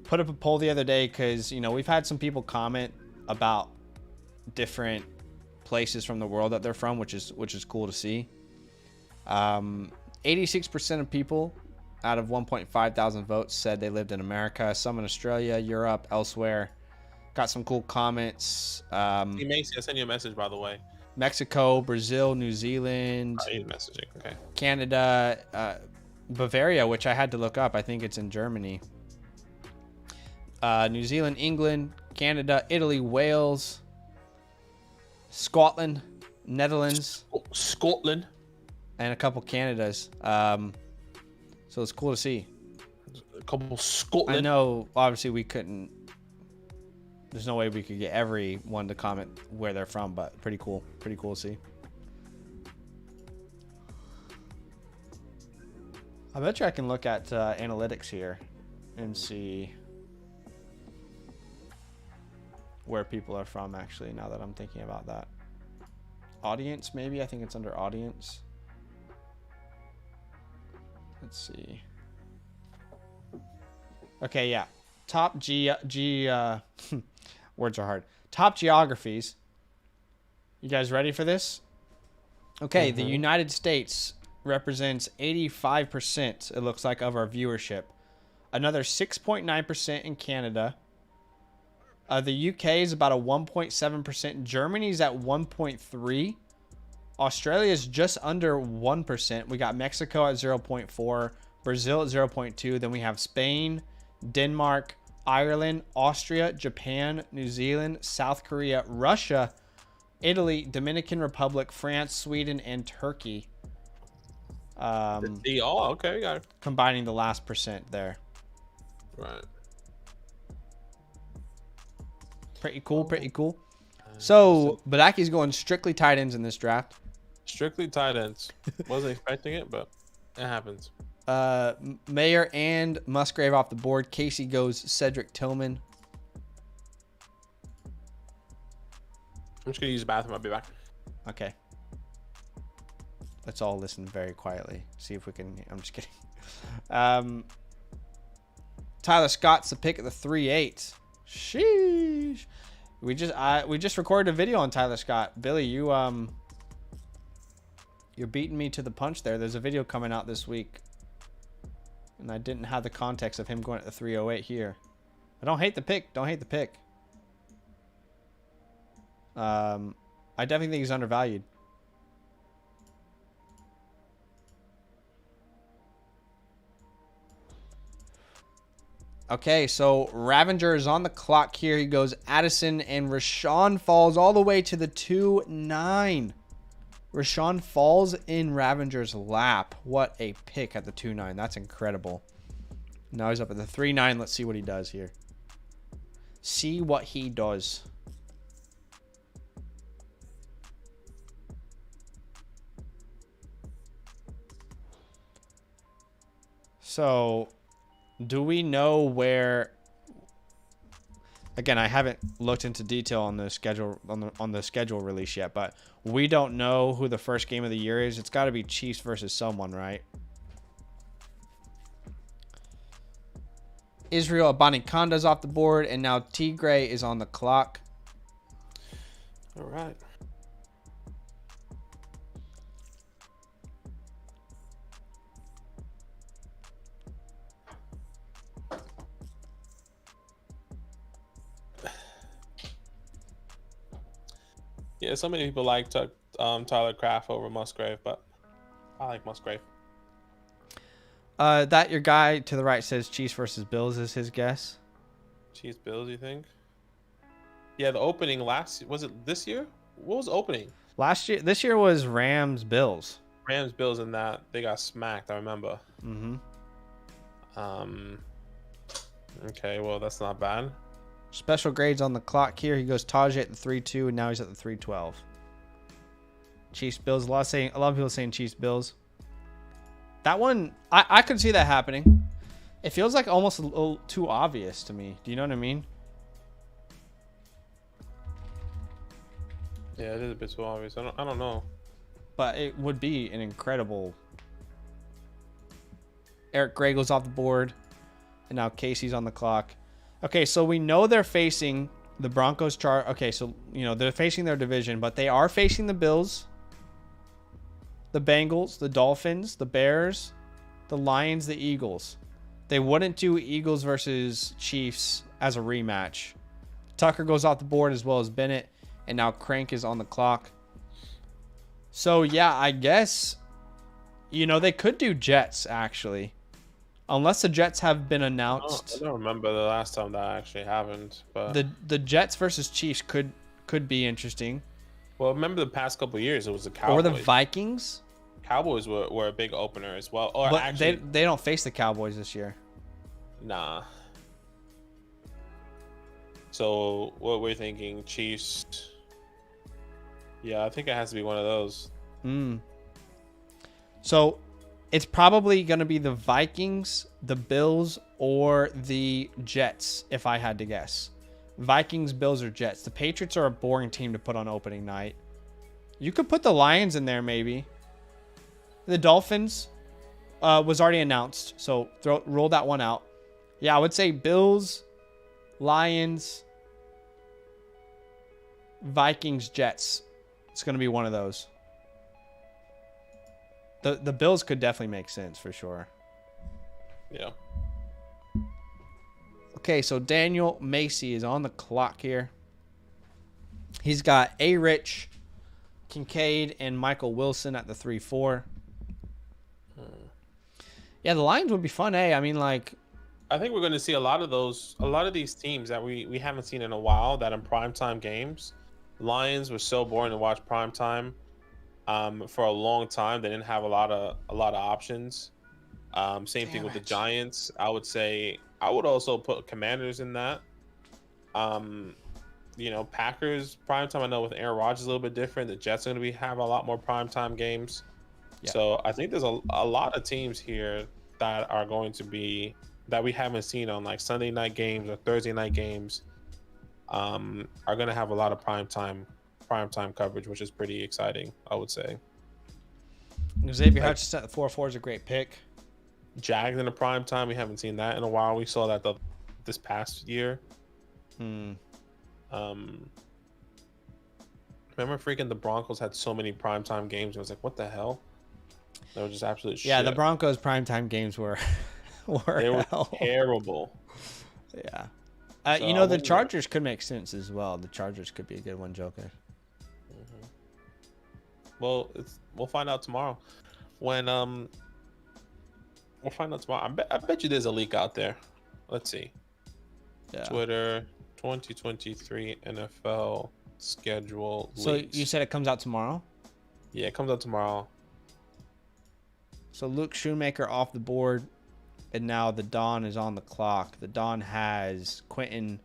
Put up a poll the other day because, we've had some people comment about different places from the world that they're from, which is cool to see. 86% of people out of 1.5 thousand votes said they lived in America, some in Australia, Europe, elsewhere. Got some cool comments. Hey, Macy, I sent you a message, by the way. Mexico, Brazil, New Zealand, He's messaging. Okay. Canada, Bavaria, which I had to look up. I think it's in Germany. New Zealand, England, Canada, Italy, Wales, Scotland, Netherlands, Scotland. and a couple Canadas. So it's cool to see. A couple Scotland. I know, obviously, we couldn't. There's no way we could get everyone to comment where they're from, but pretty cool. Pretty cool to see. I bet you I can look at analytics here and see where people are from, actually, now that I'm thinking about that. Audience, maybe? I think it's under audience. Let's see. Okay, yeah. Top words are hard. Top geographies. You guys ready for this? Okay, the United States represents 85%, it looks like, of our viewership. Another 6.9% in Canada. The UK is about a 1.7%. Germany's at 1.3%. Australia is just under 1%. We got Mexico at 0.4%. Brazil at 0.2%. Then we have Spain, Denmark, Ireland, Austria, Japan, New Zealand, South Korea, Russia, Italy, Dominican Republic, France, Sweden, and Turkey. Okay, we got it. Combining the last percent there. Right. Pretty cool, pretty cool. So, Badaki's going strictly tight ends in this draft. Strictly tight ends. Wasn't expecting it, but it happens. Mayer and Musgrave off the board. Casey goes Cedric Tillman. I'm just going to use the bathroom. I'll be back. Okay. let's all listen very quietly. See if we can. I'm just kidding. Tyler Scott's the pick at the 3-8. Sheesh. We just recorded a video on Tyler Scott. Billy, you're beating me to the punch there. There's a video coming out this week, and I didn't have the context of him going at the 308 here. I don't hate the pick. Don't hate the pick. I definitely think he's undervalued. Okay, so Ravenger is on the clock here. He goes Addison, and Rashawn falls all the way to the 2-9. Rashawn falls in Ravenger's lap. What a pick at the 2-9. That's incredible. Now he's up at the 3-9. Let's see what he does here. See what he does. So, do we know where? Again, I haven't looked into detail on the schedule on the schedule release yet, but we don't know who the first game of the year is. It's got to be Chiefs versus someone, right? Israel Abanikanda's off the board, and now Tigre is on the clock. All right. Yeah, so many people like Tyler Kraft over Musgrave, but I like Musgrave. That your guy to the right says Chiefs versus Bills is his guess. Chiefs Bills, you think? Yeah, the opening was it this year? What was the opening? Last year, this year was Rams Bills. Rams Bills, in that they got smacked. I remember. Okay, well that's not bad. Special grades on the clock here. He goes Tajay at the 3-2, and now he's at the 3-12. Chiefs Bills. A lot of people saying Chiefs Bills. That one, I could see that happening. It feels like almost a little too obvious to me. Do you know what I mean? Yeah, it is a bit too obvious. I don't know. But it would be an incredible. Eric Gray goes off the board, and now Casey's on the clock. Okay, so we know they're facing the Broncos. Okay, so they're facing their division, but they are facing the Bills, the Bengals, the Dolphins, the Bears, the Lions, the Eagles. They wouldn't do Eagles versus Chiefs as a rematch. Tucker goes off the board as well as Bennett, and now Crank is on the clock. So yeah, I guess they could do Jets actually. Unless the Jets have been announced. I don't remember the last time that actually happened. But the Jets versus Chiefs could be interesting. Well, remember the past couple of years, it was the Cowboys. Or the Vikings. Cowboys were a big opener as well. Or but actually, they don't face the Cowboys this year. Nah. So what we're thinking, Chiefs. Yeah, I think it has to be one of those. So it's probably going to be the Vikings, the Bills, or the Jets, if I had to guess. Vikings, Bills, or Jets. The Patriots are a boring team to put on opening night. You could put the Lions in there, maybe. The Dolphins was already announced, so roll that one out. Yeah, I would say Bills, Lions, Vikings, Jets. It's going to be one of those. The Bills could definitely make sense for sure. Yeah. Okay, so Daniel Macy is on the clock here. He's got A-Rich, Kincaid, and Michael Wilson at the 3-4. Yeah, the Lions would be fun, eh? I mean, like, I think we're going to see a lot of these teams that we haven't seen in a while that in primetime games. Lions were so boring to watch primetime. For a long time, they didn't have a lot of options. Same thing with the Giants. I would say I would also put Commanders in that. Packers primetime. I know with Aaron Rodgers a little bit different. The Jets are going to have a lot more primetime games. Yeah. So I think there's a lot of teams here that are going to be that we haven't seen on like Sunday night games or Thursday night games. Are going to have a lot of primetime coverage, which is pretty exciting, I would say. Xavier Hutchinson at the 4-4 is a great pick. Jags in the prime time. We haven't seen that in a while. We saw that this past year. Remember freaking the Broncos had so many primetime games. I was like, what the hell? They were just absolute shit. Yeah, the Broncos primetime games were They were hell. terrible. Yeah. So You know, the Chargers could make sense as well. The Chargers could be a good one, Joker. Well, we'll find out tomorrow. When we'll find out tomorrow. I bet you there's a leak out there. Let's see. Yeah. Twitter 2023 NFL schedule So leaks. you said it comes out tomorrow? Yeah, it comes out tomorrow. So Luke Shoemaker off the board, and now the Dawn is on the clock. The Dawn has Quentin,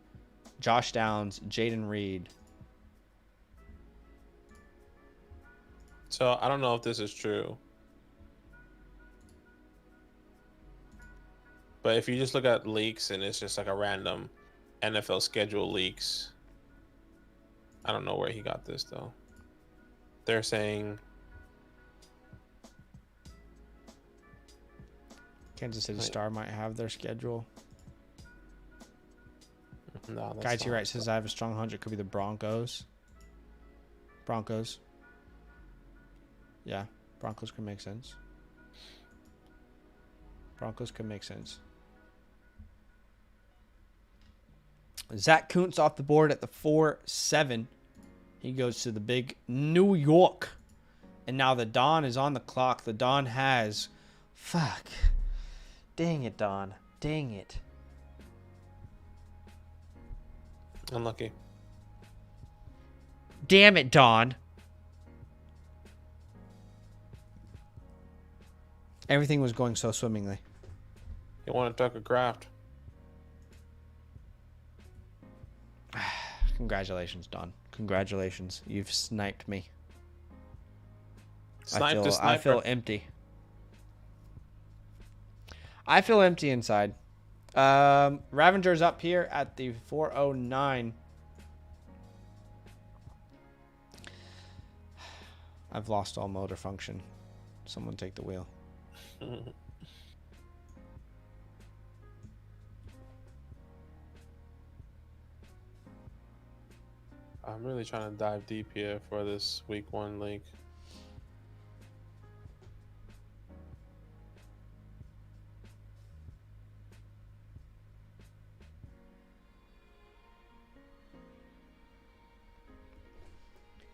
Josh Downs, Jaden Reed. So I don't know if this is true. But if you just look at leaks and it's just like a random NFL schedule leaks, I don't know where he got this though. They're saying Kansas City Star might have their schedule. no. Guy T. Wright says I have a strong hunch it could be the Broncos. Yeah, Broncos could make sense. Zach Kuntz off the board at the 4-7. He goes to the big New York. And now the Dawn is on the clock. The Dawn has... Fuck. Dang it, Dawn. Dang it. Unlucky. Damn it, Dawn. Everything was going so swimmingly. You want to Tucker Craft? Congratulations, Dawn. Congratulations. You've sniped me. Snipe the sniper. I feel empty. I feel empty inside. Ravenger's up here at the 409. I've lost all motor function. Someone take the wheel. I'm really trying to dive deep here for this week 1 league.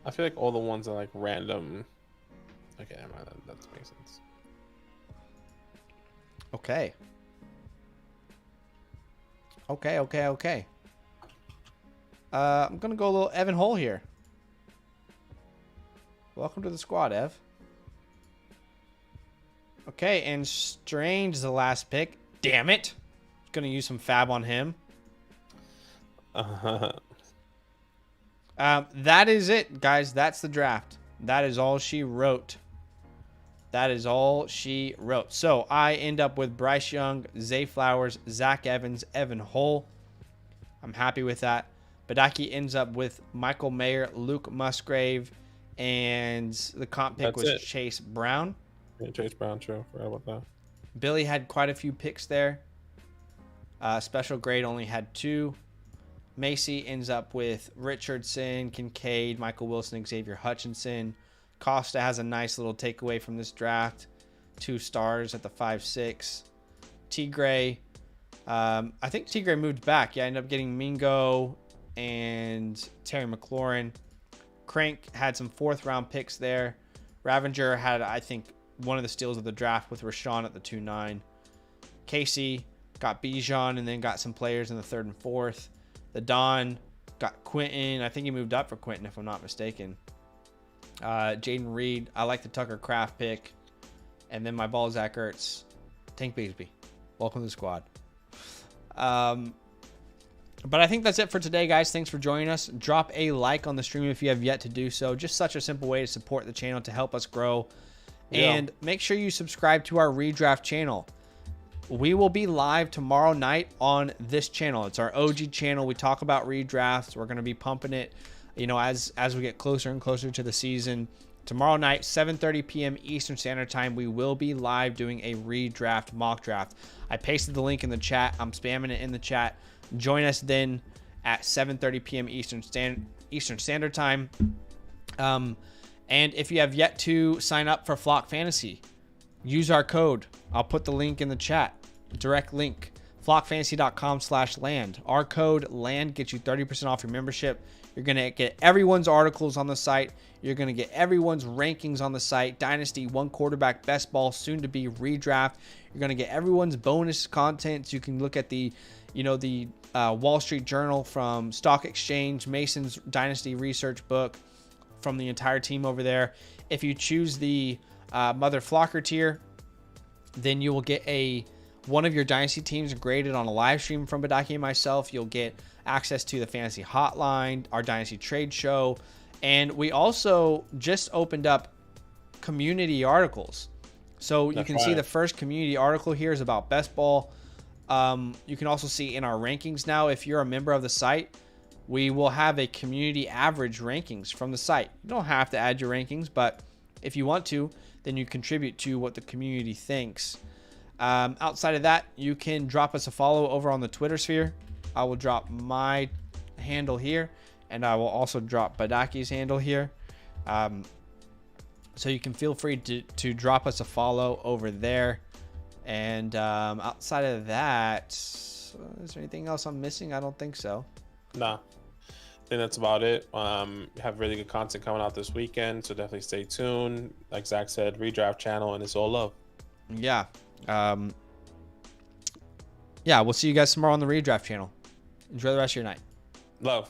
I feel like all the ones are like random. Okay, never mind. That makes sense. Okay. I'm going to go a little Evan Hole here. Welcome to the squad, Ev. Okay, and Strange is the last pick. Damn it. Going to use some fab on him. That is it, guys. That's the draft. That is all she wrote. So I end up with Bryce Young, Zay Flowers, Zach Evans, Evan Hull. I'm happy with that. Badaki ends up with Michael Mayer, Luke Musgrave, and the comp pick was Chase Brown. Yeah, Chase Brown, true. Forgot about that. Billy had quite a few picks there. Special grade only had 2. Macy ends up with Richardson, Kincaid, Michael Wilson, Xavier Hutchinson. Costa has a nice little takeaway from this draft. 2 stars at the 5-6. T-Gray. I think T-Gray moved back. Yeah, I ended up getting Mingo and Terry McLaurin. Crank had some 4th-round picks there. Ravenger had, I think, one of the steals of the draft with Rashawn at the 2-9. Casey got Bijan and then got some players in the 3rd and 4th. The Don got Quentin. I think he moved up for Quentin, if I'm not mistaken. Jaden Reed. I like the Tucker Craft pick. And then my ball, Zach Ertz. Tank Bigsby. Welcome to the squad. But I think that's it for today, guys. Thanks for joining us. Drop a like on the stream if you have yet to do so. Just such a simple way to support the channel to help us grow. Yeah. And make sure you subscribe to our redraft channel. We will be live tomorrow night on this channel. It's our OG channel. We talk about redrafts. We're going to be pumping it, you know, as we get closer and closer to the season. Tomorrow night, 7:30 p.m. Eastern Standard Time, we will be live doing a redraft mock draft. I pasted the link in the chat. I'm spamming it in the chat. Join us then at 7:30 p.m. Eastern Standard Time. And if you have yet to sign up for Flock Fantasy, use our code. I'll put the link in the chat. Direct link. flockfantasy.com/land. Our code LAND gets you 30% off your membership. You're going to get everyone's articles on the site. You're going to get everyone's rankings on the site. Dynasty, one quarterback, best ball, soon to be redraft. You're going to get everyone's bonus content. So you can look at the Wall Street Journal from Stock Exchange, Mason's Dynasty research book from the entire team over there. If you choose the Mother Flocker tier, then you will get one of your Dynasty teams graded on a live stream from Badaki and myself. You'll get access to the Fantasy Hotline, our Dynasty Trade Show, and we also just opened up community articles. So you can see the first community article here is about best ball. You can also see in our rankings now, if you're a member of the site, we will have a community average rankings from the site. You don't have to add your rankings, but if you want to, then you contribute to what the community thinks. Outside of that, you can drop us a follow over on the Twitter sphere. I will drop my handle here, and I will also drop Badaki's handle here. So you can feel free to drop us a follow over there. And outside of that, is there anything else I'm missing? I don't think so. Nah, I think that's about it. Have really good content coming out this weekend, so definitely stay tuned. Like Zach said, redraft channel, and it's all love. Yeah. Yeah, we'll see you guys tomorrow on the redraft channel. Enjoy the rest of your night. Love.